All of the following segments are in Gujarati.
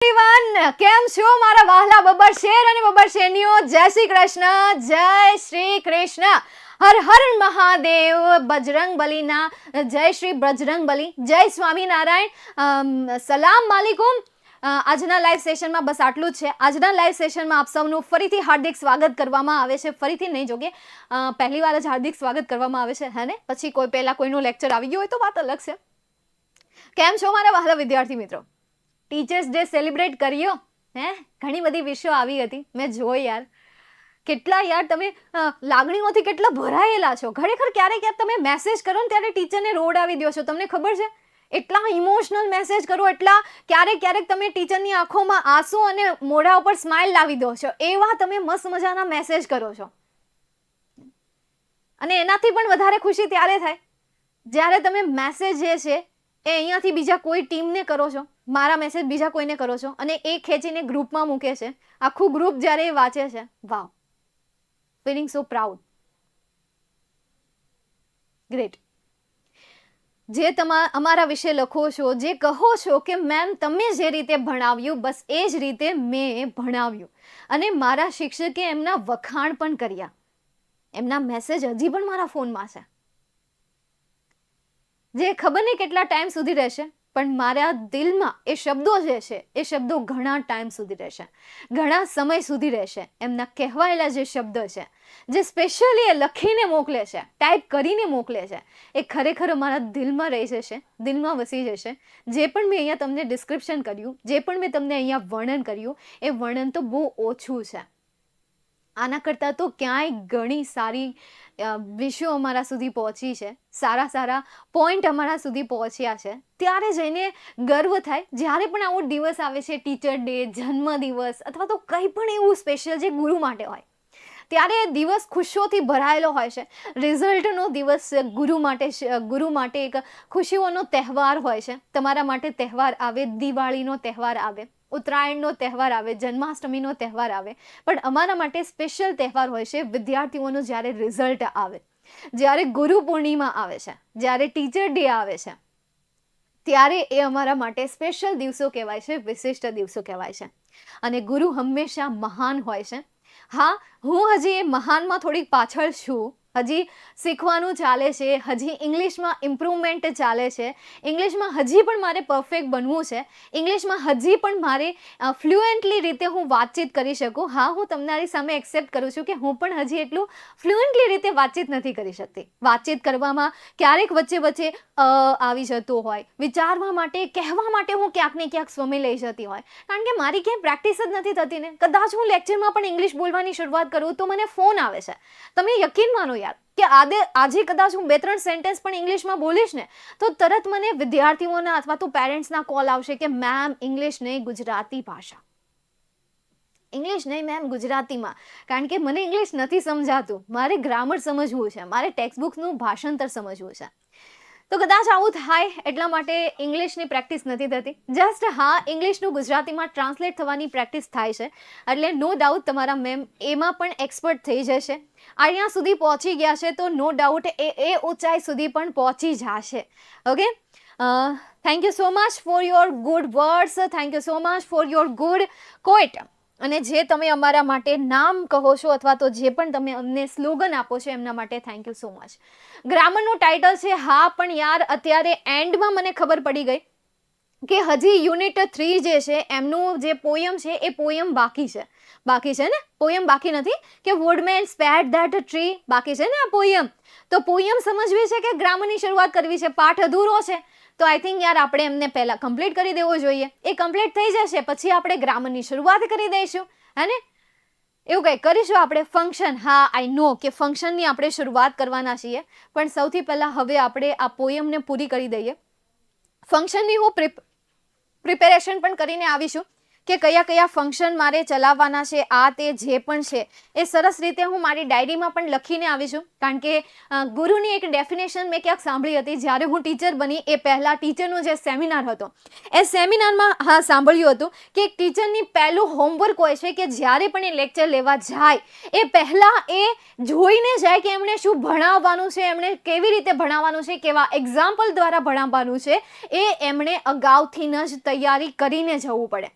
એવરીવન, કેમ છો મારા વહાલા બબ્બર શેર અને બબ્બર શેરનીઓ? જય શ્રી કૃષ્ણ, જય શ્રી કૃષ્ણ, હર હર મહાદેવ, બજરંગબલીના જય શ્રી બજરંગબલી, જય સ્વામિનારાયણ, સલામ માલિકુમ. આજના લાઈવ સેશનમાં બસ આટલું જ છે. આજના લાઈવ સેશનમાં આપ સૌનું ફરીથી હાર્દિક સ્વાગત કરવામાં આવે છે. ફરીથી નહીં જોકે પહેલી વાર જ હાર્દિક સ્વાગત કરવામાં આવે છે, હે ને? પછી કોઈ પહેલા કોઈનો લેક્ચર આવી ગયો હોય તો વાત અલગ છે. કેમ છો મારા વહાલા વિદ્યાર્થી મિત્રો? ટીચર્સ ડે સેલિબ્રેટ કર્યો? હે, ઘણી બધી વિશો આવી હતી, મેં જોઈ યાર. કેટલા યાર તમે લાગણીઓથી કેટલા ભરાયેલા છો. ખરેખર ક્યારેક તમે મેસેજ કરો ને ત્યારે ટીચરને રોડ આવી દો છો, તમને ખબર છે? એટલા ઇમોશનલ મેસેજ કરો, એટલા ક્યારેક તમે ટીચરની આંખોમાં આંસુ અને મોઢા ઉપર સ્માઇલ લાવી દો છો, એવા તમે મસ્ત મજાના મેસેજ કરો છો. અને એનાથી પણ વધારે ખુશી ત્યારે થાય જ્યારે તમે મેસેજ જે છે એ અહીંયાથી બીજા કોઈ ટીમને કરો છો, મારા મેસેજ બીજા કોઈને કરો છો અને એ ખેંચીને ગ્રુપમાં મૂકે છે. આખું ગ્રુપ જ્યારે એ વાંચે છે, વાવ, ફીલિંગ સો પ્રાઉડ, ગ્રેટ. જે અમારા વિશે લખો છો, જે કહો છો કે મેમ તમે જે રીતે ભણાવ્યું બસ એ જ રીતે મેં ભણાવ્યું, અને મારા શિક્ષકે એમના વખાણ પણ કર્યા, એમના મેસેજ હજી પણ મારા ફોનમાં છે, જે ખબર નહીં કેટલા ટાઈમ સુધી રહેશે, પણ મારા દિલમાં એ શબ્દો જે છે એ શબ્દો ઘણા ટાઈમ સુધી રહેશે, ઘણા સમય સુધી રહેશે. એમના કહેવાયેલા જે શબ્દો છે, જે સ્પેશિયલી એ લખીને મોકલે છે, ટાઈપ કરીને મોકલે છે, એ ખરેખર મારા દિલમાં રહી જશે, દિલમાં વસી જશે. જે પણ મેં અહીંયા તમને ડિસ્ક્રિપ્શન કર્યું, જે પણ મેં તમને અહીંયા વર્ણન કર્યું, એ વર્ણન તો બહુ ઓછું છે. આના કરતાં તો ક્યાંય ઘણી સારી વિષયો અમારા સુધી પહોંચી છે, સારા પોઈન્ટ અમારા સુધી પહોંચ્યા છે. ત્યારે જઈને ગર્વ થાય જ્યારે પણ આવો દિવસ આવે છે, ટીચર ડે, જન્મદિવસ અથવા તો કંઈ પણ એવું સ્પેશિયલ જે ગુરુ માટે હોય, ત્યારે દિવસ ખુશીઓથી ભરાયેલો હોય છે. રિઝલ્ટનો દિવસ ગુરુ માટે એક ખુશીઓનો તહેવાર હોય છે. તમારા માટે તહેવાર આવે, દિવાળીનો તહેવાર આવે, ઉત્તરાયણનો તહેવાર આવે, જન્માષ્ટમીનો તહેવાર આવે, પણ અમારા માટે સ્પેશિયલ તહેવાર હોય છે વિદ્યાર્થીઓનો જ્યારે રિઝલ્ટ આવે, જ્યારે ગુરુ પૂર્ણિમા આવે છે, જ્યારે ટીચર ડે આવે છે, ત્યારે એ અમારા માટે સ્પેશિયલ દિવસો કહેવાય છે, વિશિષ્ટ દિવસો કહેવાય છે. અને ગુરુ હંમેશા મહાન હોય છે. હા, હું હજી એ મહાનમાં થોડીક પાછળ છું, હજી શીખવાનું ચાલે છે, હજી ઇંગ્લિશમાં ઇમ્પ્રુવમેન્ટ ચાલે છે, ઇંગ્લિશમાં હજી પણ મારે પરફેક્ટ બનવું છે, ઇંગ્લિશમાં હજી પણ મારે ફ્લુએન્ટલી રીતે હું વાતચીત કરી શકું. હા, હું તમારી સામે એક્સેપ્ટ કરું છું કે હું પણ હજી એટલું ફ્લુએન્ટલી રીતે વાતચીત નથી કરી શકતી. વાતચીત કરવામાં ક્યારેક વચ્ચે આવી જતું હોય, વિચારવા માટે, કહેવા માટે હું ક્યાંક ને ક્યાંક સમય લઈ જતી હોય, કારણ કે મારી ક્યાંય પ્રેક્ટિસ જ નથી થતી ને. કદાચ હું લેક્ચરમાં પણ ઇંગ્લિશ બોલવાની શરૂઆત કરું તો મને ફોન આવે છે. તમે યકીન માનો યાર કે આજે કદાચ હું 2-3 સેન્ટેન્સ પણ ઇંગ્લિશમાં બોલીશ ને તો તરત મને વિદ્યાર્થીઓના અથવા તો પેરેન્ટ્સના કોલ આવશે કે મેમ ઇંગ્લિશ નહીં, ગુજરાતી ભાષા, ઇંગ્લિશ નહીં મેમ, ગુજરાતીમાં, કારણ કે મને ઇંગ્લિશ નથી સમજાતું, મારે ગ્રામર સમજવું છે, મારે ટેક્સ્ટબુકનું ભાષાંતર સમજવું છે. તો કદાચ આવું થાય એટલા માટે ઇંગ્લિશની પ્રેક્ટિસ નથી થતી. જસ્ટ હા, ઇંગ્લિશનું ગુજરાતીમાં ટ્રાન્સલેટ થવાની પ્રેક્ટિસ થાય છે, એટલે નો ડાઉટ તમારા મેમ એમાં પણ એક્સપર્ટ થઈ જશે. અહીંયા સુધી પહોંચી ગયા છે તો નો ડાઉટ એ ઊંચાઈ સુધી પણ પહોંચી જશે. Okay, thank you so much for your good words, thank you so much for your good quote. અને જે તમે અમારા માટે નામ કહો છો અથવા તો જે પણ તમે અમને સ્લોગન આપો છો એમના માટે થેન્ક યુ સો મચ. ગ્રામરનું ટાઇટલ છે, હા, પણ યાર અત્યારે એન્ડમાં મને ખબર પડી ગઈ કે હજી યુનિટ 3 જે છે એમનું જે પોયમ છે એ પોયમ બાકી છે ને, પોયમ બાકી નથી કે વુડમેન સ્પેડ ધેટ ટ્રી, બાકી છે ને આ પોયમ. તો પોયમ સમજવી છે કે ગ્રામરની શરૂઆત કરવી છે? પાઠ અધૂરો છે તો આઈ થિંક યાર આપણે એમને પહેલાં કમ્પ્લીટ કરી દેવો જોઈએ. એ કમ્પ્લીટ થઈ જશે પછી આપણે ગ્રામરની શરૂઆત કરી દઈશું, હે ને? એવું કંઈ કરીશું આપણે. ફંક્શન, હા આઈ નો કે ફંક્શનની આપણે શરૂઆત કરવાના છીએ, પણ સૌથી પહેલાં હવે આપણે આ પોયમને પૂરી કરી દઈએ. ફંક્શનની હું પ્રિપેરેશન પણ કરીને આવીશું કે કયા ફંક્શન મારે ચલાવવાના છે, આ તે જે પણ છે એ સરસ રીતે હું મારી ડાયરીમાં પણ લખીને આવીશું. કારણ કે ગુરુની એક ડેફિનેશન મેં ક્યાંક સાંભળી હતી જ્યારે હું ટીચર બની એ પહેલાં ટીચરનો જે સેમિનાર હતો એ સેમિનારમાં હા સાંભળ્યું હતું કે એક ટીચરની પહેલું હોમવર્ક હોય છે કે જ્યારે પણ એ લેક્ચર લેવા જાય એ પહેલાં એ જોઈને જાય કે એમણે શું ભણાવવાનું છે, એમણે કેવી રીતે ભણાવવાનું છે, કેવા એક્ઝામ્પલ દ્વારા ભણાવવાનું છે, એ એમણે અગાઉથી જ તૈયારી કરીને જવું પડે.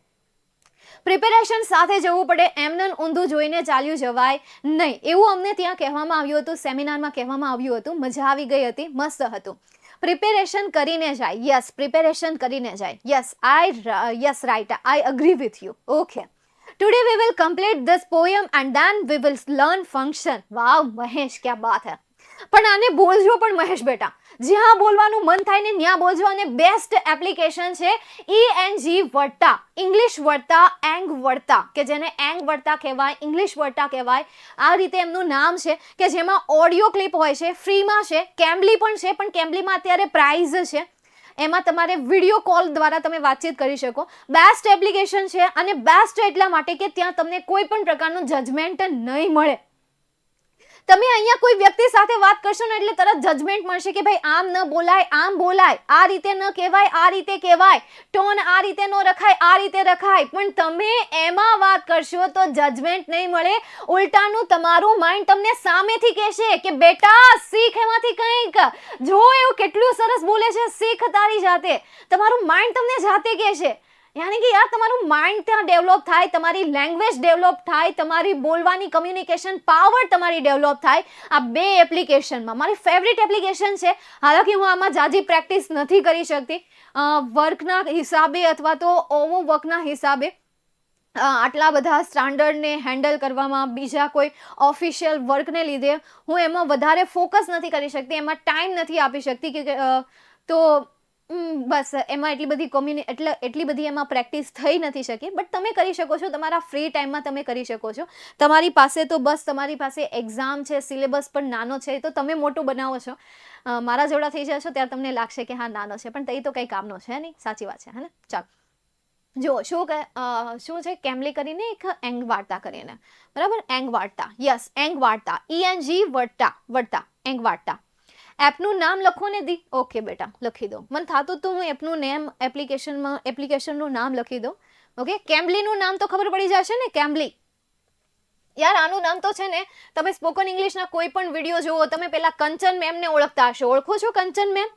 પ્રિપેરેશન સાથે જવું પડે, એમને ઊંધું જોઈને ચાલ્યું જવાય નહીં, એવું અમને ત્યાં કહેવામાં આવ્યું હતું, સેમિનારમાં કહેવામાં આવ્યું હતું. મજા આવી ગઈ હતી, મસ્ત હતું. પ્રિપેરેશન કરીને જાય. યસ, પ્રિપેરેશન કરીને જાય. Yes right, I agree with you. Okay, today we will complete this poem and then we will learn function. વાવ મહેશ, ક્યા બાત હે. પણ આને બોલજો પણ મહેશ બેટા, જ્યાં બોલવાનું મન થાય ને ત્યાં બોલજો. અને બેસ્ટ એપ્લિકેશન છે ENG વર્તા, ઇંગ્લિશ વર્તા એંગ વર્તા, કે જેને એંગ વર્તા કહેવાય, ઇંગ્લિશ વર્તા કહેવાય. આ રીતે એમનું નામ છે, કે જેમાં ઓડિયો ક્લિપ હોય છે, ફ્રીમાં છે. કેમ્બલી પણ છે, પણ કેમ્બલીમાં અત્યારે પ્રાઇઝ છે. એમાં તમારે વિડીયો કોલ દ્વારા તમે વાતચીત કરી શકો. બેસ્ટ એપ્લિકેશન છે, અને બેસ્ટ એટલા માટે કે ત્યાં તમને કોઈ પણ પ્રકારનું જજમેન્ટ નહીં મળે. તમે અહીંયા કોઈ વ્યક્તિ સાથે વાત કરશો ને એટલે તરત જજમેન્ટ મળશે કે ભાઈ આમ ન બોલાય, આમ બોલાય, આ રીતે ન કહેવાય, આ રીતે કહેવાય, ટોન આ રીતે ન રખાય, આ રીતે રખાય. પણ તમે એમાં વાત કરશો તો જજમેન્ટ નહીં મળે. ઉલટાનું તમારું માઇન્ડ તમને સામેથી કહેશે કે બેટા શીખ એમાંથી કંઈક, જો એવું કેટલું સરસ બોલે છે, શીખ તારી જાતે. તમારું માઇન્ડ તમને જાતે કહેશે. યાની કે યાર તમારું માઇન્ડ ત્યાં ડેવલપ થાય, તમારી લેંગ્વેજ ડેવલપ થાય, તમારી બોલવાની કમ્યુનિકેશન પાવર તમારી ડેવલપ થાય. આ બે એપ્લિકેશનમાં મારી ફેવરિટ એપ્લિકેશન છે. હાલાકી હું આમાં જાજી પ્રેક્ટિસ નથી કરી શકતી વર્કના હિસાબે, અથવા તો હોમવર્કના હિસાબે. આટલા બધા સ્ટાન્ડર્ડને હેન્ડલ કરવામાં, બીજા કોઈ ઓફિશિયલ વર્કને લીધે હું એમાં વધારે ફોકસ નથી કરી શકતી, એમાં ટાઈમ નથી આપી શકતી કે તો બસ એમાં એટલી બધી એમાં પ્રેક્ટિસ થઈ નથી શકી. બટ તમે કરી શકો છો, તમારા ફ્રી ટાઈમમાં તમે કરી શકો છો. તમારી પાસે તો બસ તમારી પાસે એક્ઝામ છે, સિલેબસ પણ નાનો છે, તો તમે મોટું બનાવો છો. મારા જેવડા થઈ જશો ત્યારે તમને લાગશે કે હા નાનો છે, પણ તે તો કંઈ કામનો છે નહીં. સાચી વાત છે, હે ને? ચાલો જો શું છે, કેમ્બલી કરીને એક એંગ વાર્તા કરીને, બરાબર? એંગ વાર્તા, યસ, એંગ વાર્તા, ENG વર્તા એંગ વાર્તા. એપનું નામ લખો ને દી. ઓકે બેટા, લખી દો. મને થતું તો હું એપનું નેમ એપ્લિકેશનનું નામ લખી દો. ઓકે, કેમ્બલીનું નામ તો ખબર પડી જશે ને, કેમ્બલી. યાર આનું નામ તો છે ને, તમે સ્પોકન ઇંગ્લિશના કોઈ પણ વિડીયો જુઓ, તમે પેલા કંચન મેમને ઓળખતા હશો. ઓળખો છો કંચન મેમ?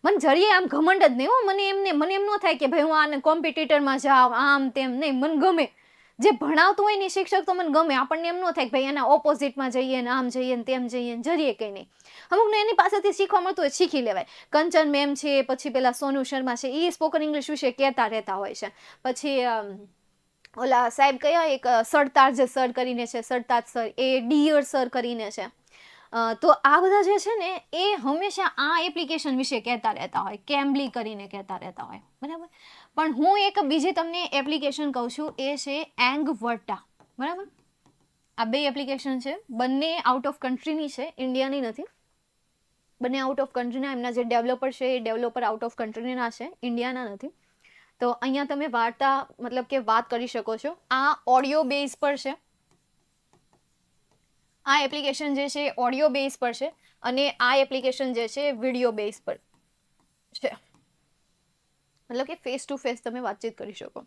મને જરીએ આમ ઘમંડ જ નહીં હો. મને એમ ન થાય કે ભાઈ હું આને કોમ્પિટિટરમાં જાઉં, આમ તેમ નહીં. મને ગમે જે ભણાવતું હોય ને શિક્ષક, તો મને ગમે. આપણને એમ ન થાય કે ભાઈ એના ઓપોઝિટમાં જઈએ ને આમ જઈએ ને તેમ જઈએ ને, જરીએ કંઈ નહીં. અમુકને એની પાસેથી શીખવા મળતું હોય, શીખી લેવાય. કંચન મેમ છે, પછી પેલા સોનુ શર્મા છે, એ સ્પોકન ઇંગ્લિશ વિશે કહેતા રહેતા હોય છે. પછી ઓલા સાહેબ કયા એક સરતાજ સર કરીને છે, સરતાજ સર, એ ડિયર સર કરીને છે. તો આ બધા જે છે ને એ હંમેશા આ એપ્લિકેશન વિશે કહેતા રહેતા હોય, કેમ્બલી કરીને કહેતા રહેતા હોય, બરાબર? પણ હું એક બીજી તમને એપ્લિકેશન કહું છું, એ છે એંગ વર્ટા, બરાબર? આ બે એપ્લિકેશન છે, બંને આઉટ ઓફ કન્ટ્રીની છે, ઇન્ડિયાની નથી. બંને આઉટ ઓફ કન્ટ્રીના, એમના જે ડેવલપર છે એ ડેવલપર આઉટ ઓફ કન્ટ્રીના છે, ઇન્ડિયાના નથી. તો અહીંયા તમે વાર્તા મતલબ કે વાત કરી શકો છો. આ ઓડિયો બેઝ પર છે. આ એપ્લિકેશન જે છે ઓડિયો બેઝ પર છે, અને આ એપ્લિકેશન જે છે વિડીયો બેઝ પર છે. મતલબ કે ફેસ ટુ ફેસ તમે વાતચીત કરી શકો.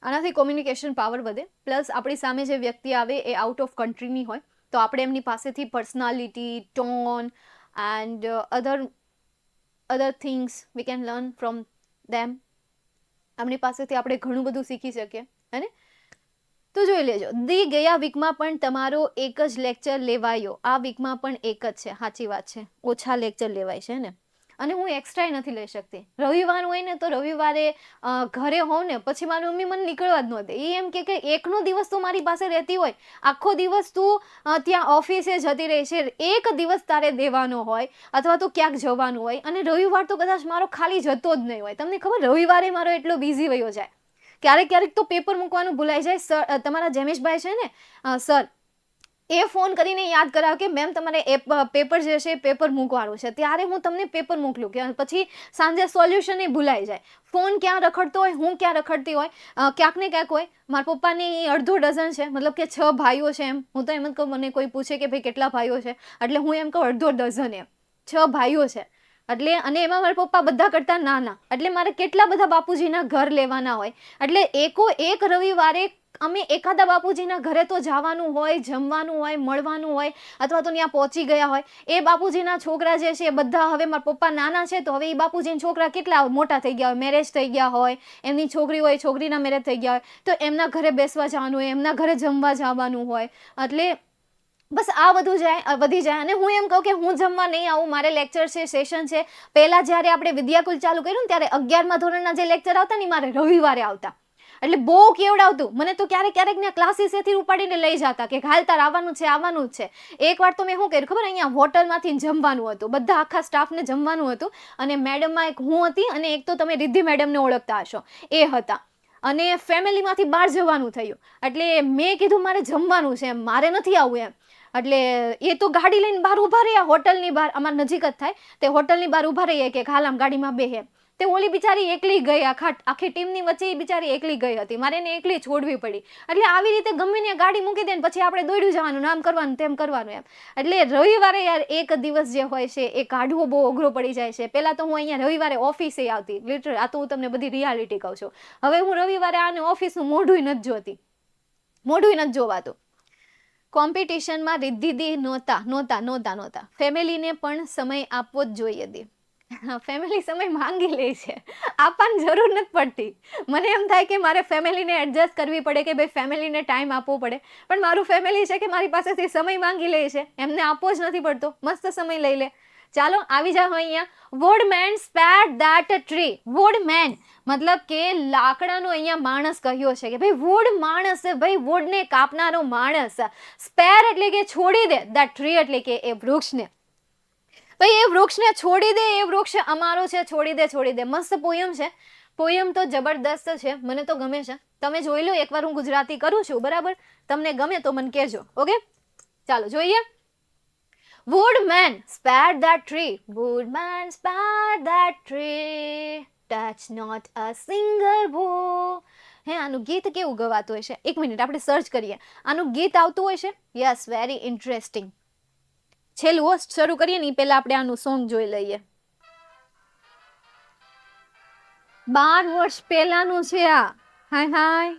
આનાથી કોમ્યુનિકેશન પાવર વધે. પ્લસ આપણી સામે જે વ્યક્તિ આવે એ આઉટ ઓફ કન્ટ્રીની હોય, તો આપણે એમની પાસેથી personality, tone and other things we can learn from them. એમની પાસેથી આપણે ઘણું બધું શીખી શકીએ, હે ને? તો જોઈ લેજો, દી ગયા વીકમાં પણ તમારો એક જ લેક્ચર લેવાયો, આ વીકમાં પણ એક જ છે. સાચી વાત છે, ઓછા લેક્ચર લેવાય છે ને. અને હું એક્સ્ટ્રા નથી લઈ શકતી. રવિવાર હોય ને તો રવિવારે ઘરે હોઉં ને, પછી મારી મમ્મી મને નીકળવા જ ન દે. એ એમ કે એકનો દિવસ તું મારી પાસે રહેતી હોય, આખો દિવસ તું ત્યાં ઓફિસે જતી રહી છે, એક દિવસ તારે દેવાનો હોય, અથવા તો ક્યાંક જવાનું હોય, અને રવિવાર તો કદાચ મારો ખાલી જતો જ નહીં હોય. તમને ખબર, રવિવારે મારો એટલો બિઝી વયો જાય. ક્યારેક તો પેપર મૂકવાનું ભૂલાઈ જાય. સર, તમારા જેમેશભાઈ છે ને સર, એ ફોન કરીને યાદ કરાવે કે મેમ તમારે પેપર જે છે એ પેપર મૂકવાનું છે, ત્યારે હું તમને પેપર મોકલું. કે પછી સાંજે સોલ્યુશન એ ભૂલાઈ જાય. ફોન ક્યાં રખડતો હોય, હું ક્યાં રખડતી હોય, ક્યાંક ને ક્યાંક હોય. મારા પપ્પાની અડધો ડઝન છે, મતલબ કે 6 ભાઈઓ છે. એમ હું તો એમ જ કહું, મને કોઈ પૂછે કે ભાઈ કેટલા ભાઈઓ છે, એટલે હું એમ કહું અડધો ડઝન. એમ 6 ભાઈઓ છે એટલે, અને એમાં મારા પપ્પા બધા કરતાં નાના, એટલે મારે કેટલા બધા બાપુજીના ઘર લેવાના હોય. એટલે એક રવિવારે અમે એકાદા બાપુજીના ઘરે તો જવાનું હોય, જમવાનું હોય, મળવાનું હોય, અથવા તો ત્યાં પહોંચી ગયા હોય. એ બાપુજીના છોકરા જે છે એ બધા, હવે મારા પપ્પા નાના છે તો હવે એ બાપુજીના છોકરા કેટલા મોટા થઈ ગયા હોય, મેરેજ થઈ ગયા હોય, એમની છોકરી હોય, છોકરીના મેરેજ થઈ ગયા હોય, તો એમના ઘરે બેસવા જવાનું હોય, એમના ઘરે જમવા જવાનું હોય. એટલે બસ આ બધું વધી જાય. અને હું એમ કહું કે હું જમવા નહીં આવું, મારે લેક્ચર છે, સેશન છે. પહેલાં જ્યારે આપણે વિદ્યાકુલ ચાલુ કર્યું ને ત્યારે 11મા ધોરણના જે લેક્ચર આવતા ને મારે રવિવારે આવતા. એટલે બહુ કેવડાવતું મને તો. ક્યારેક ને ક્લાસીસેથી ઉપાડીને લઈ જતા કે હાલ તાર આવવાનું જ છે. એકવાર તો મેં શું કર્યું ખબર, અહીંયા હોટલમાંથી જમવાનું હતું, બધા આખા સ્ટાફને જમવાનું હતું. અને મેડમમાં એક હું હતી અને એક તો તમે રિદ્ધિ મેડમને ઓળખતા હશો, એ હતા. અને ફેમિલીમાંથી બહાર જવાનું થયું. એટલે મેં કીધું મારે જમવાનું છે, એમ મારે નથી આવવું એમ. એટલે એ તો ગાડી લઈને બહાર ઊભા રહ્યા, હોટલની બહાર, અમારે નજીક જ થાય, તે હોટલની બહાર ઊભા રહીએ કે હાલ આમ ગાડીમાં બેહે. તે ઓલી બિચારી એકલી ગઈ, આખી ટીમની વચ્ચે એ બિચારી એકલી ગઈ હતી, મારે એને એકલી છોડવી પડી. એટલે આવી રીતે ગમે ને ગાડી મૂકી દે ને પછી આપણે દોડ્યું જવાનું, આમ કરવાનું તેમ કરવાનું એમ. એટલે રવિવારે યાર એક દિવસ જે હોય છે એ કાઢવો બહુ અઘરો પડી જાય છે. પહેલાં તો હું અહીંયા રવિવારે ઓફિસે આવતી, લિટરલ. આ તો હું તમને બધી રિયાલિટી કહું છું. હવે હું રવિવારે આને ઓફિસનું મોઢું નથી જોતી, મોઢું નથી જોવાતું. કોમ્પિટિશનમાં રિદ્ધિદી નહોતા. ફેમિલીને પણ સમય આપવો જ જોઈએ દી. ફેમિલી સમય માંગી લે છે, આપવાની જરૂર નથી પડતી. મને એમ થાય કે મારે ફેમિલીને એડજસ્ટ કરવી પડે કે ભાઈ ફેમિલીને ટાઈમ આપવો પડે, પણ મારું ફેમિલી છે કે મારી પાસેથી સમય માંગી લે છે, એમને આપવો જ નથી પડતો, મસ્ત સમય લઈ લે. ચાલો આવી જાઓ અહીંયા. Woodman spared that tree. Woodman મતલબ કે લાકડાનો અહીંયા માણસ કહ્યો છે કે ભાઈ વુડ માણસ, ભાઈ વુડને કાપનારો માણસ. સ્પેર એટલે કે છોડી દે, ધેટ ટ્રી એટલે કે એ વૃક્ષને. ભાઈ એ વૃક્ષને છોડી દે, એ વૃક્ષ અમારો છે, છોડી દે. મસ્ત પોયમ છે. પોયમ તો જબરદસ્ત છે, મને તો ગમે છે. તમે જોઈ લો એકવાર, હું ગુજરાતી કરું છું, બરાબર? તમને ગમે તો મને કહેજો, ઓકે? ચાલો જોઈએ. Woodman spared that tree. Woodman spared that tree. Touch not a single bough. હે આનું ગીત કેવું ગવાતું હોય છે? એક મિનિટ આપણે સર્ચ કરીએ. આનું ગીત આવતું હોય છે? Yes, very interesting. છેલ્લું શરૂ કરીએ ને પહેલા આપણે આનું સોંગ જોઈ લઈએ. 12 વર્ષ પહેલાનું છે આ. હાય.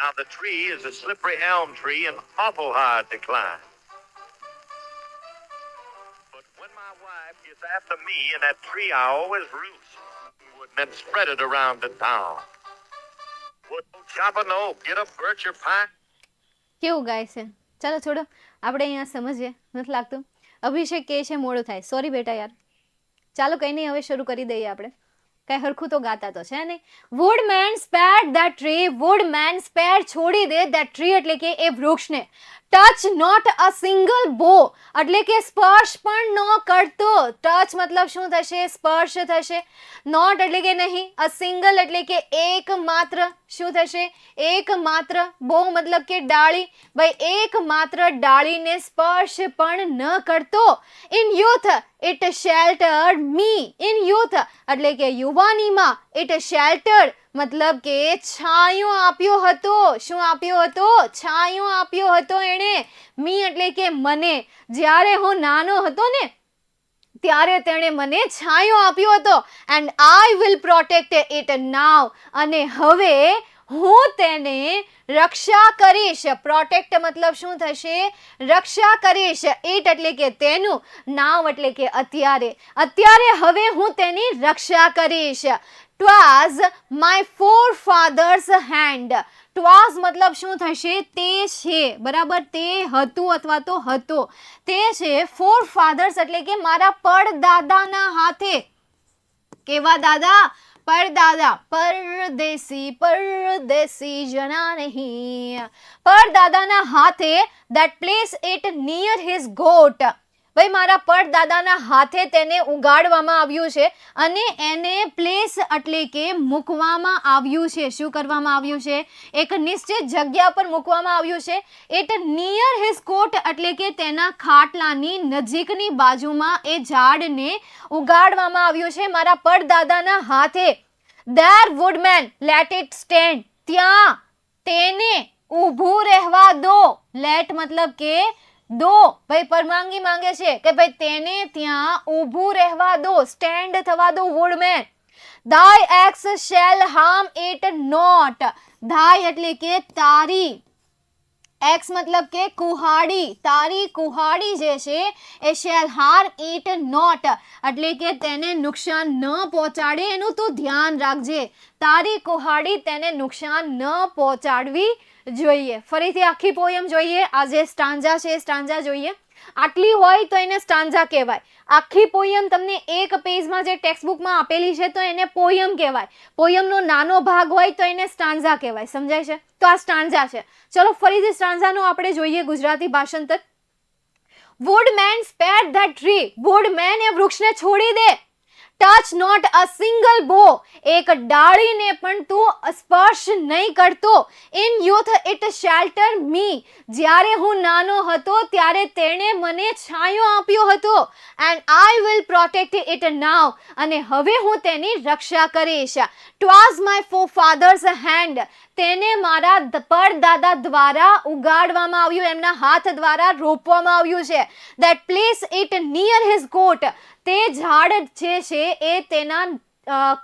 Now the tree is a slippery elm tree and awful hard to climb. But when my wife gets after me in that tree, I always roost and then spread it around the town. Wood chopper, no, get a birch or pine. કેવું ગાય છે? ચાલો છોડો, આપણે અહીંયા સમજીએ. નથી લાગતું? અભિષેક કહે છે મોડું થાય. સોરી બેટા યાર. ચાલો કંઈ નહીં, હવે શરૂ કરી દઈએ આપણે. કઈ હરખું તો ગાતા તો છે નહીં. Woodman spared that tree. Woodman spare છોડી દે ધેટ ટ્રી એટલે કે એ વૃક્ષને. ટચ નોટ અ સિંગલ બો એટલે કે સ્પર્શ પણ ન કરતો. ટચ મતલબ શું થશે? સ્પર્શ થશે. નોટ એટલે કે નહીં. અ સિંગલ એટલે કે એક માત્ર. શું થશે? એક માત્ર. બો મતલબ કે ડાળી. ભાઈ એક માત્ર ડાળીને સ્પર્શ પણ ન કરતો. In youth it sheltered me. In youth એટલે કે યુવાનીમાં. ઇટ શેલ્ટર્ડ મતલબ કે છાંયો આપ્યો હતો. શું આપ્યો હતો? છાંયો આપ્યો હતો એણે. મી એટલે કે મને. જ્યારે હું નાનો હતો ને ત્યારે તેણે મને છાંયો આપ્યો હતો. And I will protect it નાવ. અને હવે હું તેને રક્ષા કરીશ. પ્રોટેક્ટ મતલબ શું થશે? રક્ષા કરીશ. ઇટ એટલે કે તેનું. નાવ એટલે કે અત્યારે. અત્યારે હવે હું તેની રક્ષા કરીશ. Twas my forefathers hand. Twas મતલબ શું થશે? તે છે, બરાબર? તે હતું અથવા તો હતો. તે છે forefathers એટલે કે મારા પરદાદાના હાથે. કેવા દાદા? પરદાદા. પરદેશી જના નહીં. પરદાદાના હાથે. That place it near his goat. ભાઈ મારા પરદાદાના હાથે તેને ઉગાડવામાં આવ્યું છે અને એને પ્લેસ એટલે કે મૂકવામાં આવ્યું છે. શું કરવામાં આવ્યું છે? એક નિશ્ચિત જગ્યા પર મૂકવામાં આવ્યું છે. ઇટ નિયર હિઝ કોટ એટલે કે તેના ખાટલાની નજીકની બાજુમાં એ ઝાડને ઉગાડવામાં આવ્યું છે મારા પરદાદાના હાથે. There woodman let it stand. ત્યાં તેને ઊભું રહેવા દો. લેટ મતલબ કે દો. ભાઈ પરવાનગી માંગે છે કે ભાઈ તેને ત્યાં ઊભું રહેવા દો. સ્ટેન્ડ થવા દો woodman. thy acts shall harm it not. thy એટલે કે તારી, એક્સ મતલબ કે કુહાડી, તારી કુહાડી જે છે એ shall harm it not એટલે કે તેને નુકસાન ન પહોંચાડે, એનું તું ધ્યાન રાખજે. તારી કુહાડી તેને નુકસાન ન પહોંચાડવી જોઈએ. ફરીથી આખી પોયમ જોઈએ. આ જે સ્ટાન્જા છે એ સ્ટાન્જા જોઈએ. આટલી હોય તો એને સ્ટાન્જા કહેવાય. આખી પોયમ તમને એક પેજમાં જે ટેક્સ્ટ બુકમાં આપેલી છે તો એને પોયમ કહેવાય. પોયમનો નાનો ભાગ હોય તો એને સ્ટાન્જા કહેવાય. સમજાય છે? તો આ સ્ટાન્જા છે. ચલો ફરીથી સ્ટાન્જાનો આપણે જોઈએ ગુજરાતી ભાષાંતર. woodman spared that tree. woodman એ વૃક્ષને છોડી દે. ટચ નોટ અ સિંગલ બો. એક ડાળીને પણ તું સ્પર્શ નહીં કરતો. ઇન યુથ ઇટ શેલ્ટર મી. જ્યારે હું નાનો હતો ત્યારે તેણે મને છાંયો આપ્યો હતો. And I will protect it નાઉ. અને હવે હું તેની રક્ષા કરીશ. ટ્વાઝ માય ફોરફાધર્સ હેન્ડ. તેને મારા પરદાદા દ્વારા ઉગાડવામાં આવ્યું, એમના હાથ દ્વારા રોપવામાં આવ્યું છે. That place it near his cot. તે ઝાડ જે છે એ તેના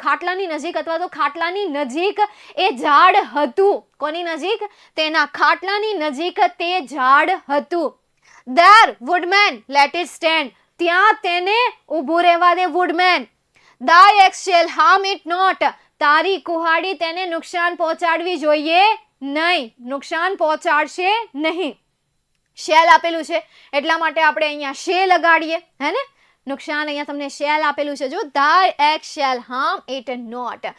ખાટલાની નજીક અથવા તો ખાટલાની નજીક એ ઝાડ હતું. કોની નજીક? તેના ખાટલાની નજીક તે ઝાડ હતું. there woodman let it stand. ત્યાં તેને ઊભું રહેવા દે woodman. thy axe shall harm it not. તારી કુહાડી તેને નુકસાન પહોંચાડવી જોઈએ નહીં, નુકસાન પહોંચાડશે નહીં. શેલ આપેલું છે એટલા માટે આપણે અહીંયા શે લગાડીએ, હે ને? નુકસાન અહીંયા તમને શેલ આપેલું છે. જો thy axe shall harm it not.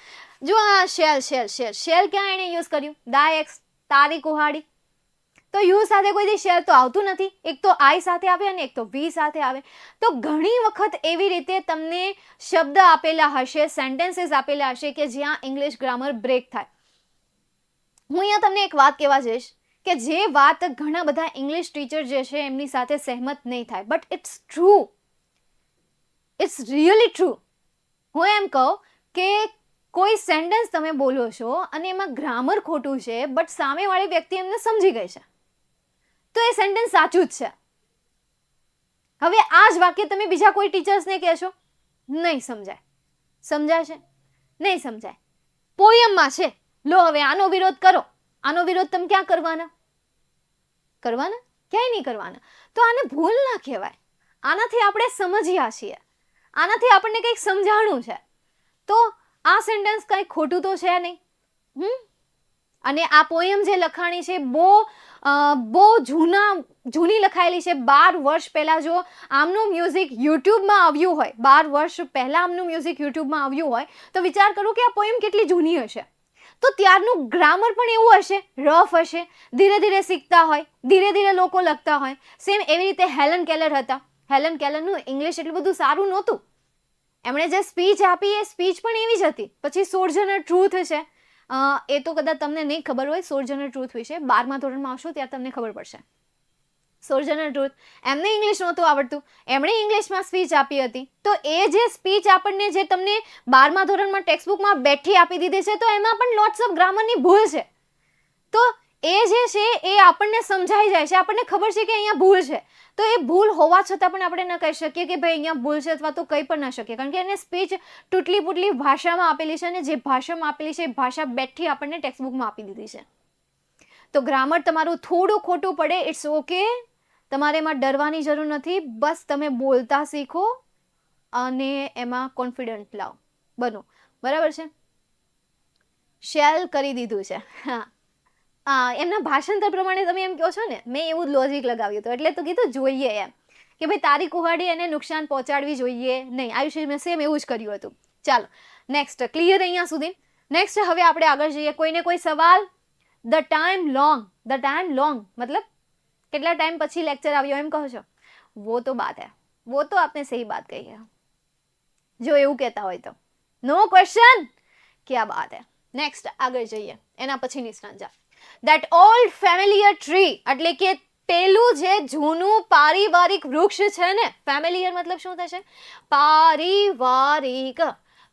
જો આ શેલ શેલ શેલ શેલ ક્યાં એને યુઝ કર્યું? thy axe, તારી કુહાડી. તો યુ સાથે કોઈ દી શેલ તો આવતું નથી. એક તો આઈ સાથે આવે અને એક તો વી સાથે આવે. તો ઘણી વખત એવી રીતે તમને શબ્દ આપેલા હશે, સેન્ટેન્સીસ આપેલા હશે કે જ્યાં ઇંગ્લિશ ગ્રામર બ્રેક થાય. હું અહીંયા તમને એક વાત કહેવા જઈશ કે જે વાત ઘણા બધા ઇંગ્લિશ ટીચર જે છે એમની સાથે સહેમત નહીં થાય, but it's true, it's really true. હું એમ કહું કે કોઈ સેન્ટેન્સ તમે બોલો છો અને એમાં ગ્રામર ખોટું છે બટ સામેવાળી વ્યક્તિ એમને સમજી ગઈ છે તો એ સેન્ટેન્સ સાચું જ છે. હવે આ જ વાક્ય તમે બીજા કોઈ ટીચર્સને કહેશો, નહીં સમજાય. સમજાય છે? નહીં સમજાય. પોયમમાં છે. લો હવે આનો વિરોધ કરો. આનો વિરોધ તમે ક્યાં કરવાના? કરવાના? ક્યાંય નહીં કરવાના. તો આને ભૂલ ના કહેવાય. આનાથી આપણે સમજ્યા છીએ, આનાથી આપણને કંઈક સમજાણું છે. તો આ સેન્ટેન્સ કંઈ ખોટું તો છે નહીં. અને આ પોયમ જે લખાણી છે બહુ જૂની લખાયેલી છે. 12 વર્ષ પહેલાં જો આમનું મ્યુઝિક યુટ્યુબમાં આવ્યું હોય, 12 વર્ષ પહેલાં આમનું મ્યુઝિક યુટ્યુબમાં આવ્યું હોય તો વિચાર કરો કે આ પોયમ કેટલી જૂની હશે. તો ત્યારનું ગ્રામર પણ એવું હશે, રફ હશે, ધીરે ધીરે શીખતા હોય, ધીરે ધીરે લોકો લખતા હોય. સેમ એવી રીતે હેલન કેલર હતા. હેલન કેલરનું ઇંગ્લિશ એટલું બધું સારું નહોતું. એમણે જે સ્પીચ આપી એ સ્પીચ પણ એવી જ હતી. પછી સોલ્જરનર ટ્રુથ છે, એ તો કદાચ તમને નહીં ખબર હોય. સોલ્જરનર ટ્રુથ વિશે 12મા ધોરણમાં આવશો ત્યારે તમને ખબર પડશે. સોલ્જરનર ટ્રુથ, એમને ઇંગ્લિશ નહોતું આવડતું, એમણે ઇંગ્લિશમાં સ્પીચ આપી હતી. તો એ જે સ્પીચ આપણને જે તમને 12મા ધોરણમાં ટેક્સ્ટબુકમાં બેઠી આપી દીધી છે તો એમાં પણ લોટ્સ ઓફ ગ્રામરની ભૂલ છે. તો એ જે છે એ આપણને સમજાઈ જાય છે, આપણને ખબર છે કે અહીંયા ભૂલ છે. તો એ ભૂલ હોવા છતાં પણ આપણે ન કહી શકીએ કે ભાઈ અહીંયા ભૂલ છે અથવા તો કંઈ પણ ન શકીએ, કારણ કે એને સ્પીચ તૂટલી ફૂટલી ભાષામાં આપેલી છે અને જે ભાષામાં આપેલી છે એ ભાષા બેઠી આપણને ટેક્સ્ટબુકમાં આપી દીધી છે. તો ગ્રામર તમારું થોડું ખોટું પડે, ઇટ્સ ઓકે. તમારે એમાં ડરવાની જરૂર નથી. બસ તમે બોલતા શીખો અને એમાં કોન્ફિડન્ટ લાવો, બનો. બરાબર છે? શેલ કરી દીધું છે. હા, એમના ભાષાંતર પ્રમાણે તમે એમ કહો છો ને, મેં એવું જ લોજિક લગાવ્યું હતું એટલે તો કીધું જોઈએ એમ કે ભાઈ તારી કુહાડી એને નુકસાન પહોંચાડવી જોઈએ નહીં. આયુષ્ય મેં સેમ એવું જ કર્યું હતું. ચાલો નેક્સ્ટ, ક્લિયર અહીંયા સુધી. નેક્સ્ટ હવે આપણે આગળ જઈએ. કોઈને કોઈ સવાલ? ધ ટાઈમ લોંગ મતલબ કેટલા ટાઈમ પછી લેક્ચર આવ્યો એમ કહો છો? વો તો બાત હૈ, વો તો આપને સહી બાત કહી है. જો એવું કહેતા હોય તો નો ક્વેશ્ચન, ક્યા બાત હૈ. નેક્સ્ટ આગળ જઈએ. એના પછીની stanza. That old familiar tree એટલે કે પેલું જે જૂનું પારિવારિક વૃક્ષ છે ને, ફેમિલિયર મતલબ શું થશે? પારિવારિક.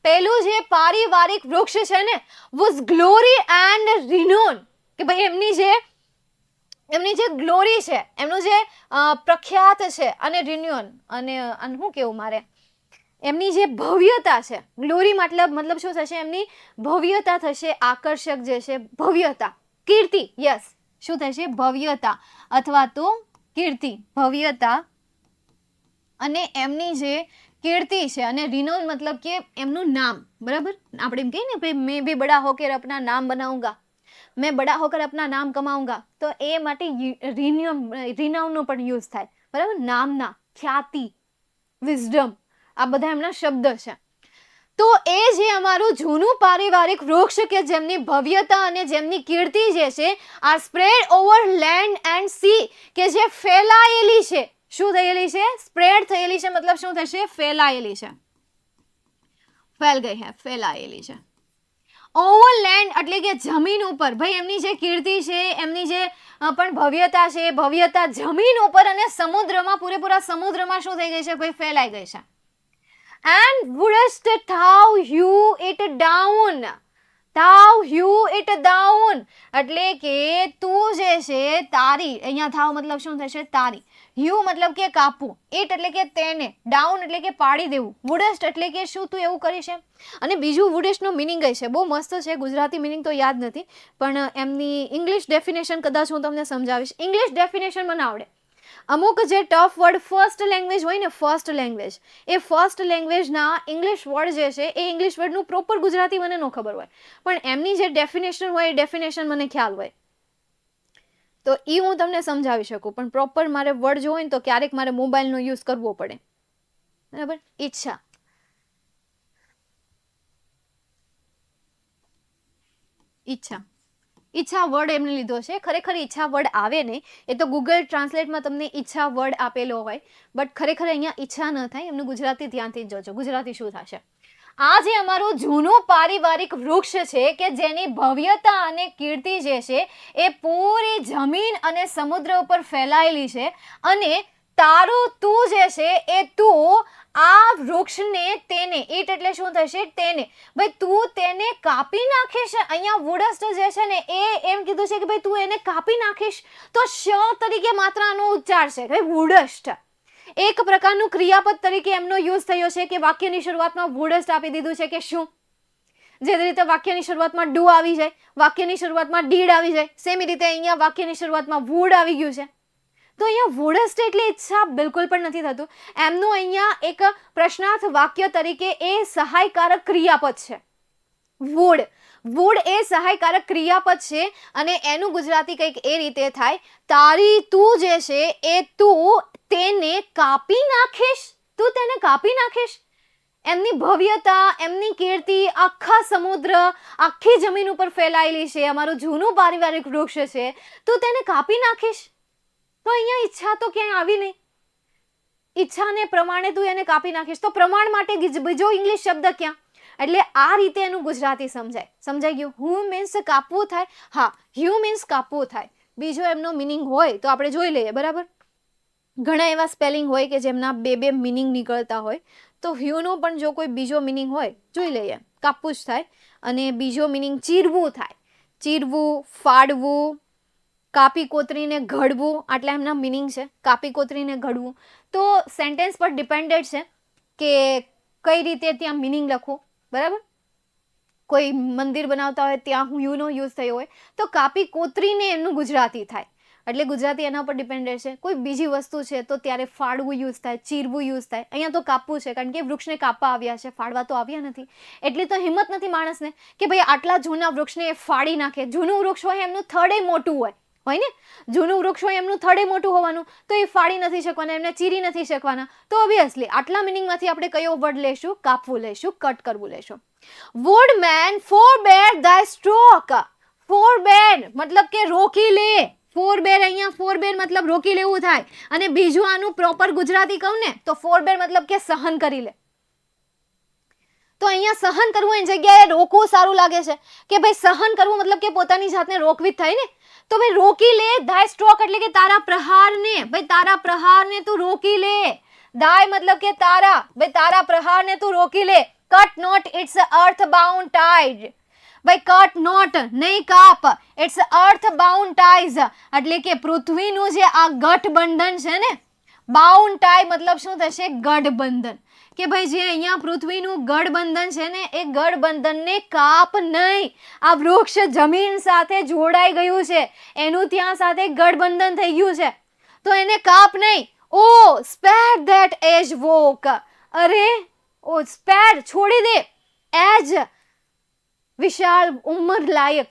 પેલું જે પારિવારિક વૃક્ષ છે ને, was glory and renown, કે ભાઈ એમની જે ગ્લોરી છે, એમનું જે પ્રખ્યાત છે, અને રિન્યુઅન અને શું કેવું મારે, એમની જે ભવ્યતા છે, ગ્લોરી મતલબ શું થશે, એમની ભવ્યતા થશે, આકર્ષક જે છે ભવ્યતા, કીર્તિ, યસ, શું થશે, ભવ્યતા અથવા તો કીર્તિ, ભવ્યતા, અને એમની જે કીર્તિ છે, અને રિનોન મતલબ કે એમનું નામ, બરાબર, આપણે એમ કહીએ ને ભાઈ મેં ભી બડા હોकर अपना નામ બનાऊंगा, મેં બડા હોकर अपना નામ કમાऊंगा, તો એ માટે રિનાઉનનો પણ યુઝ થાય, બરાબર, નામના, ખ્યાતિ, વિઝડમ, આ બધા એમના શબ્દ છે. તો એ જે અમારું જૂનું પારિવારિક વૃક્ષ કે જેમની ભવ્યતા અને જેમની કીર્તિ જે છે આ spread over land and C, કે જે ફેલાયેલી છે, શું થયેલી છે, સ્પ્રેડ થયેલી છે, મતલબ શું થશે, ફેલાયેલી છે, ફેલ ગઈ હે, ફેલાયેલી છે. ઓવર લેન્ડ એટલે કે જમીન ઉપર, ભાઈ એમની જે કીર્તિ છે, એમની જે પણ ભવ્યતા છે, ભવ્યતા જમીન ઉપર અને સમુદ્રમાં, પૂરેપૂરા સમુદ્રમાં શું થઈ ગઈ છે, ભાઈ ફેલાઈ ગઈ છે. And wouldst thou hew it down, thou hew it down, એટલે કે તું જે છે તારી, અહીંયા થાવ મતલબ શું થશે, તારી, hew મતલબ કે કાપવું, it એટલે કે તેને, down એટલે કે પાડી દેવું, wouldst એટલે કે શું તું એવું કરીશ. અને બીજું wouldst નો મિનિંગ છે, બહુ મસ્ત છે, ગુજરાતી મિનિંગ તો યાદ નથી, પણ એમની ઇંગ્લિશ ડેફિનેશન કદાચ હું તમને સમજાવીશ. ઇંગ્લિશ ડેફિનેશન મને આવડે, અમુક જે ટફ વર્ડ ફર્સ્ટ લેંગ્વેજ હોય ને, ફર્સ્ટ લેંગ્વેજ, એ ફર્સ્ટ લેંગ્વેજના ઇંગ્લિશ વર્ડ જે છે એ ઇંગ્લિશ વર્ડનું પ્રોપર ગુજરાતી મને ન ખબર હોય, પણ એમની જે ડેફિનેશન હોય એ ડેફિનેશન મને ખ્યાલ હોય, તો એ હું તમને સમજાવી શકું. પણ પ્રોપર મારે વર્ડ જો હોય ને તો ક્યારેક મારે મોબાઈલનો યુઝ કરવો પડે, બરાબર. ઈચ્છા, ઈચ્છા, ઈચ્છા વર્ડ એમને લીધો છે. ખરેખર ઈચ્છા વર્ડ આવે નહીં, એ તો ગૂગલ ટ્રાન્સલેટમાં તમને ઈચ્છા વર્ડ આપેલો હોય, બટ ખરેખર અહીંયા ઈચ્છા ન થાય, એમનું ગુજરાતી ધ્યાનથી જ જોજો, ગુજરાતી શું થશે. આ જે અમારું જૂનું પારિવારિક વૃક્ષ છે કે જેની ભવ્યતા અને કીર્તિ જે છે એ પૂરી જમીન અને સમુદ્ર ઉપર ફેલાયેલી છે, અને તારું તું જે છે એ તું આ વૃક્ષને, તેને, ઈટ એટલે શું થશે, તેને, ભાઈ તું તેને કાપી નાખીશ. અહીંયા વુડસ્ટ જે છે ને એ એમ કીધું છે કે ભાઈ તું એને કાપી નાખીશ, તો શ તરીકે માત્ર આનો ઉચ્ચાર છે, ભાઈ વુડસ્ટ, એક પ્રકારનું ક્રિયાપદ તરીકે એમનો યુઝ થયો છે કે વાક્યની શરૂઆતમાં વુડસ્ટ આપી દીધું છે કે શું, જે રીતે વાક્યની શરૂઆતમાં ડુ આવી જાય, વાક્યની શરૂઆતમાં ડીડ આવી જાય, સેમ રીતે અહીંયા વાક્યની શરૂઆતમાં વુડ આવી ગયું છે. તો અહીંયા વુડસ્ટ એટલે ઈચ્છા બિલકુલ પણ નથી થતું. એમનું અહીંયા એક પ્રશ્નાર્થ વાક્ય તરીકે એ સહાયકારક ક્રિયાપદ છે. વુડ, વુડ એ સહાયકારક ક્રિયાપદ છે, અને એનું ગુજરાતી કંઈક એ રીતે થાય, તારી તું જે છે એ તું તેને કાપી નાખીશ, તું તેને કાપી નાખીશ. એમની ભવ્યતા, એમની કીર્તિ આખા સમુદ્ર, આખી જમીન ઉપર ફેલાયેલી છે, અમારું જૂનું પારિવારિક વૃક્ષ છે, તું તેને કાપી નાખીશ. તો અહીંયા ઈચ્છા તો ક્યાંય આવી નહીં, ઈચ્છાને પ્રમાણે તું એને કાપી નાખીશ, તો પ્રમાણ માટે બીજો ઇંગ્લિશ શબ્દ ક્યાં, એટલે આ રીતે એનું ગુજરાતી સમજાય. સમજાઈ ગયું. હુ મીન્સ કાપવું થાય, હા, હ્યુ મીન્સ કાપવું થાય. બીજો એમનો મિનિંગ હોય તો આપણે જોઈ લઈએ, બરાબર. ઘણા એવા સ્પેલિંગ હોય કે જેમના બે મિનિંગ નીકળતા હોય, તો હ્યુનો પણ જો કોઈ બીજો મિનિંગ હોય જોઈ લઈએ. કાપવું જ થાય. અને બીજો મિનિંગ ચીરવું થાય, ચીરવું, ફાડવું, કાપી કોતરીને ઘડવું, આટલા એમના મિનિંગ છે. કાપી કોતરીને ઘડવું તો સેન્ટેન્સ પર ડિપેન્ડેડ છે કે કઈ રીતે ત્યાં મિનિંગ લખવું, બરાબર. કોઈ મંદિર બનાવતા હોય ત્યાં યુનો યુઝ થયો હોય તો કાપી કોતરીને એમનું ગુજરાતી થાય, એટલે ગુજરાતી એના પર ડિપેન્ડેડ છે. કોઈ બીજી વસ્તુ છે તો ત્યારે ફાડવું યુઝ થાય, ચીરવું યુઝ થાય. અહીંયા તો કાપવું છે, કારણ કે વૃક્ષને કાપવા આવ્યા છે, ફાડવા તો આવ્યા નથી. એટલી તો હિંમત નથી માણસને કે ભાઈ આટલા જૂના વૃક્ષને એ ફાડી નાખે. જૂનું વૃક્ષ હોય એમનું થડે મોટું હોય ને, જૂનું વૃક્ષ હોય એમનું થડે મોટું હોવાનું, તો એ ફાડી નથી શકવાના, એમને ચીરી નથી શકવાના. તો ઓબ્વિયસલી આટલા મિનિંગમાંથી આપણે કયો વર્ડ લેશું, કાપવું લેશું, કટ કરવું લેશું. વુડમેન ફોરબેર thy stroke, ફોરબેર મતલબ કે રોકી લે, ફોરબેર અહીંયા ફોરબેર મતલબ રોકી લેવું થાય. અને બીજું આનું પ્રોપર ગુજરાતી કહું ને તો ફોરબેર મતલબ કે સહન કરી લે. તો અહીંયા સહન કરવું એની જગ્યાએ રોકવું સારું લાગે છે કે ભાઈ સહન કરવું મતલબ કે પોતાની જાતને રોકવી જ થાય ને. તો ભાઈ રોકી લે, thy stroke એટલે કે તારા પ્રહારને, ભાઈ તારા પ્રહારને તું રોકી લે. thy મતલબ કે તારા, ભાઈ તારા પ્રહારને તું રોકી લે. cut not its earth bound tide, ભાઈ કટ નોટ નહીં કાપ, ઇટ્સ અર્થ બાઉન્ડ ટાઈઝ એટલે કે પૃથ્વીનું જે આ ગઠબંધન છે ને, બાઉન્ડ ટાઈ મતલબ શું થશે, ગઠબંધન. કે ભાઈ જે અહીંયા પૃથ્વીનું ગઠબંધન છે ને એ ગઠબંધનને કાપ નહીં. આ વૃક્ષ જમીન સાથે જોડાઈ ગયું છે, એનું ત્યાં સાથે ગઠબંધન થઈ ગયું છે, તો એને કાપ નહીં. O spare that age walk, અરે ઓ સ્પેર છોડી દે, એજ વિશાળ ઉંમર લાયક,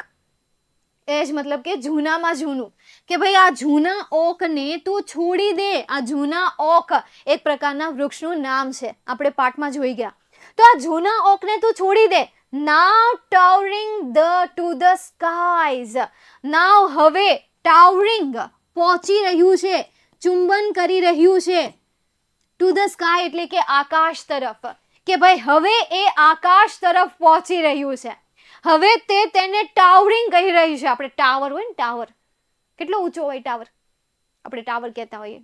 એજ મતલબ કે જૂનામાં જૂનું, કે ભાઈ આ જૂના ઓકને તું છોડી દે. આ જૂના ઓક એક પ્રકારના વૃક્ષનું નામ છે, આપણે પાઠમાં જોઈ ગયા. તો આ જૂના ઓકને તું છોડી દે. નાવ ટાવરિંગ ટુ ધ સ્કાઈઝ, નાવ હવે ટાવરિંગ પહોંચી રહ્યું છે, ચુંબન કરી રહ્યું છે, ટુ ધ સ્કાય એટલે કે આકાશ તરફ, કે ભાઈ હવે એ આકાશ તરફ પહોંચી રહ્યું છે. હવે તે તેને ટાવરિંગ કહી રહ્યું છે. આપણે ટાવર હોય ને, ટાવર કેટલો ઊંચો હોય, ટાવર આપણે ટાવર કહેતા હોઈએ,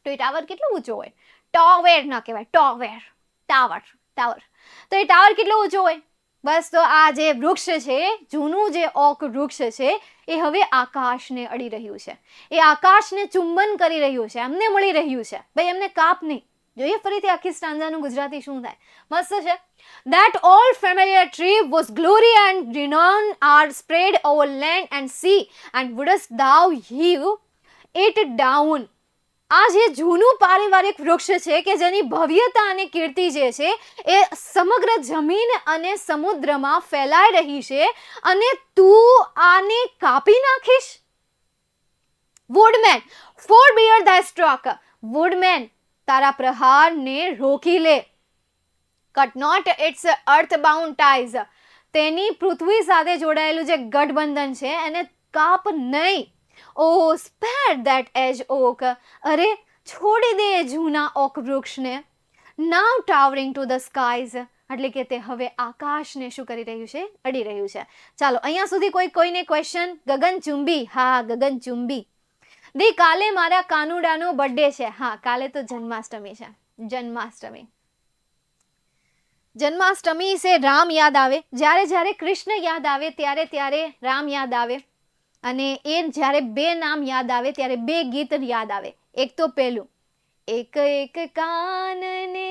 તો એ ટાવર કેટલો ઊંચો હોય. ટોવેર ના કહેવાય, ટોવેર, ટાવર, ટાવર. તો એ ટાવર કેટલો ઊંચો હોય. બસ તો આ જે વૃક્ષ છે, જૂનું જે ઓક વૃક્ષ છે, એ હવે આકાશને અડી રહ્યું છે, એ આકાશને ચુંબન કરી રહ્યું છે, એમને મળી રહ્યું છે. ભાઈ એમને કાપ નહીં. જોઈએ ફરીથી આખી સ્ટાન્ઝાનું ગુજરાતી શું થાય, મસ્ત છે. That old familiar tree was glory and renown are spread over land and sea, and wouldst thou hew it down. આ જે જૂનું પારિવારિક વૃક્ષ છે કે જેની ભવ્યતા અને કીર્તિ જે છે એ સમગ્ર જમીન અને સમુદ્રમાં ફેલાઈ રહી છે, અને તું આને કાપી નાખીશ. Woodman forbear thy stroke, woodman તારા પ્રહારને રોકી લે. કટ નોટ ઇટ્સ અર્થબાઉન્ડ ટાઈઝ, તેની પૃથ્વી સાથે જોડાયેલું જે ગઠબંધન છે એને કાપ નહીં. O spare that aged oak, અરે છોડી દે જૂના ઓક વૃક્ષને. Now towering to the skies એટલે કે તે હવે આકાશને શું કરી રહ્યું છે, અડી રહ્યું છે. ચાલો અહીંયા સુધી કોઈને ક્વેશ્ચન. ગગનચુંબી, હા ગગનચુંબી. દી કાલે મારા કાનુડાનો બર્થડે છે. હા કાલે તો જન્માષ્ટમી છે, જન્માષ્ટમી. જન્માષ્ટમી સે રામ યાદ આવે. જ્યારે જ્યારે કૃષ્ણ યાદ આવે ત્યારે ત્યારે રામ યાદ આવે, અને એ જ્યારે બે નામ યાદ આવે ત્યારે બે ગીત યાદ આવે. એક તો પેલું, એક એક કાનને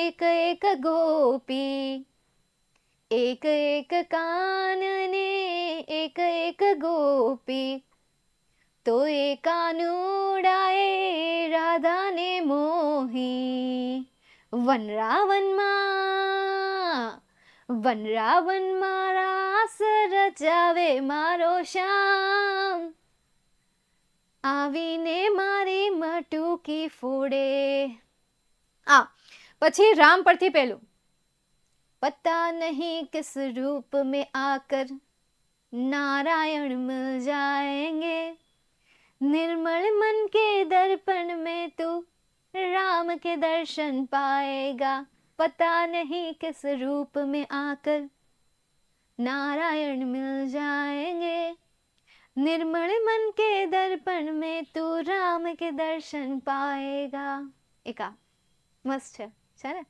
એક એક ગોપી, એક એક કાનને એક એક ગોપી, તો એ કાનુડાએ રાધાને મોહી. વનરાવનમાં રાસ રચાવે મારો શ્યામ, આવીને મારી મટુકી ફોડે. પછી રામ પરથી પેલું, પતા નહીં કિસ રૂપ में आकर नारायण मिल जाएंगे, निर्मल मन के दर्पण में तू राम के दर्शन पाएगा, पता नहीं किस रूप में आकर नारायण मिल जाएंगे, निर्मल मन के दर्पण में तू राम के दर्शन पाएगा. એકા મસ્ત છે ને.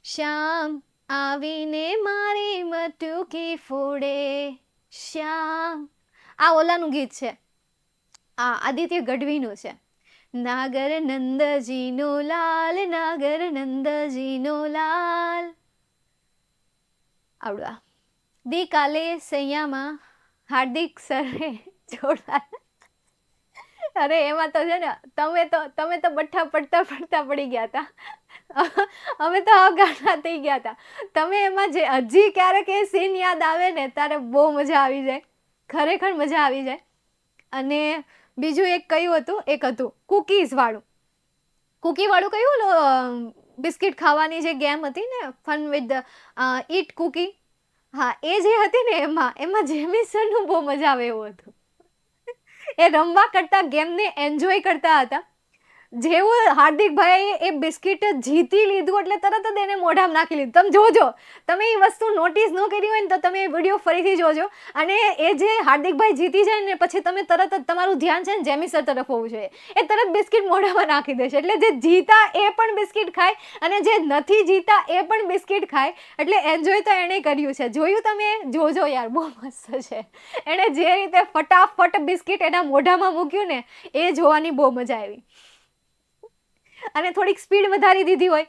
શ્યામ આવીને મારી મટુકી ફોડે, શ્યામ. આ ઓલાનું ગીત છે, આ આદિત્ય ગઢવીનું છે. નાગર નંદજીનો લાલ, નાગર નંદજીનો લાલ. આવડવા દી કાલે સૈયામાં હાર્દિક સરે જોડા. અરે એમાં તો છે ને તમે તો બઠ્ઠા પડતા પડી ગયા હતા, અમે તો અગાણા થઈ ગયા હતા. તમે એમાં જે હજી ક્યારેક એ સીન યાદ આવે ને ત્યારે બહુ મજા આવી જાય, ખરેખર મજા આવી જાય. અને બીજું એક કયું હતું, એક હતું કુકીઝ વાળું. કુકી વાળું કયું, બિસ્કિટ ખાવાની જે ગેમ હતી ને, ફન વિથ ઈટ કુકી. હા એ જે હતી ને એમાં જેમિસનનું બહુ મજા આવે એવું હતું. એ રમવા કરતા ગેમને એન્જોય કરતા હતા. જેવું હાર્દિકભાઈ એ બિસ્કિટ જીતી લીધું એટલે તરત જ એને મોઢામાં નાખી લીધું. તમે જોજો, તમે એ વસ્તુ નોટિસ ન કરી હોય ને તો તમે એ વિડીયો ફરીથી જોજો. અને એ જે હાર્દિકભાઈ જીતી જાય ને પછી તમે તરત જ તમારું ધ્યાન છે ને જેમિસર તરફ હોવું જોઈએ. એ તરત બિસ્કિટ મોઢામાં નાખી દેશે, એટલે જે જીતા એ પણ બિસ્કિટ ખાય અને જે નથી જીતા એ પણ બિસ્કિટ ખાય. એટલે એન્જોય તો એણે કર્યું છે. જોયું તમે? જોજો યાર, બહુ મસ્ત છે. એણે જે રીતે ફટાફટ બિસ્કિટ એના મોઢામાં મૂક્યું ને એ જોવાની બહુ મજા આવી. અને થોડીક સ્પીડ વધારી દીધી હોય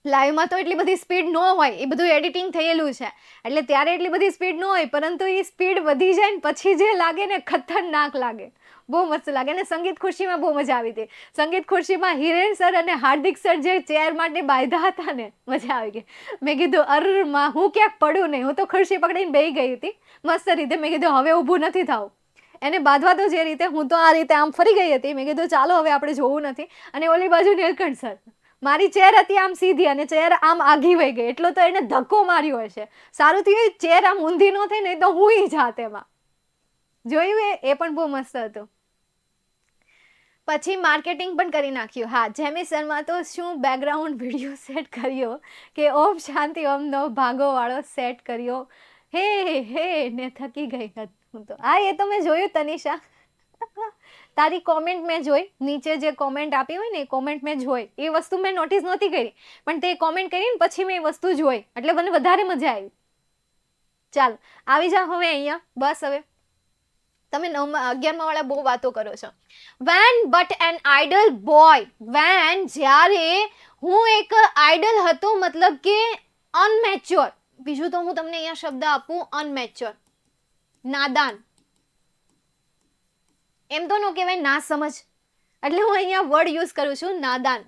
લાઈવમાં તો એટલી બધી સ્પીડ ન હોય, એ બધું એડિટિંગ થયેલું છે એટલે ત્યારે એટલી બધી સ્પીડ ન હોય, પરંતુ એ સ્પીડ વધી જાય ને પછી જે લાગે ને ખતરનાક લાગે, બહુ મસ્ત લાગે. અને સંગીત ખુરશીમાં બહુ મજા આવી હતી. સંગીત ખુરશીમાં હિરેન સર અને હાર્દિક સર જે ચેર માટે બાંધ્યા હતા ને, મજા આવી ગઈ. મેં કીધું અરમાં હું ક્યાંક પડું નહીં, હું તો ખુરશી પકડીને બેસી ગઈ હતી મસ્ત રીતે. મેં કીધું હવે ઊભું નથી થવું, એને બાંધવા તો જે રીતે, હું તો આ રીતે આમ ફરી ગઈ હતી. મેં કીધું ચાલો હવે આપણે જોવું નથી. અને ઓલી બાજુ નીલકંઠ સર, મારી ચેર હતી આમ સીધી અને ચેર આમ આઘી વહી ગઈ, એટલો તો એને ધક્કો માર્યો હશે. સારું થયું ચેર આમ ઊંધી ન થઈ, નહીં તો હું જાત એમાં. જોયું એ પણ બહુ મસ્ત હતું. પછી માર્કેટિંગ પણ કરી નાખ્યું. હા, જેમી સરમાં તો શું બેકગ્રાઉન્ડ વિડીયો સેટ કર્યો કે ઓમ શાંતિ ઓમ નો ભાગો વાળો સેટ કર્યો. હે હે ને થકી ગઈ હું તો. હા, એ તો મેં જોયું તનિષા, તારી કોમેન્ટ મેં જોઈ, નીચે જે કોમેન્ટ આપી હોય ને એ કોમેન્ટ મેં જોઈ. એ વસ્તુ મેં નોટિસ નહોતી કરી, પણ તે કોમેન્ટ કરીને પછી મેં એ વસ્તુ જોઈ એટલે મને વધારે મજા આવી. ચાલ આવી જા હવે અહીંયા. બસ હવે તમે 11મા વાળા બહુ વાતો કરો છો. When but an idle boy, when જ્યારે હું એક આઇડલ હતો, મતલબ કે અનમેચ્યોર. બીજું તો હું તમને અહીંયા શબ્દ આપું, અનમેચ્યોર, નાદાન. એમ તો ન કહેવાય ના સમજ, એટલે હું અહીંયા વર્ડ યુઝ કરું છું, નાદાન.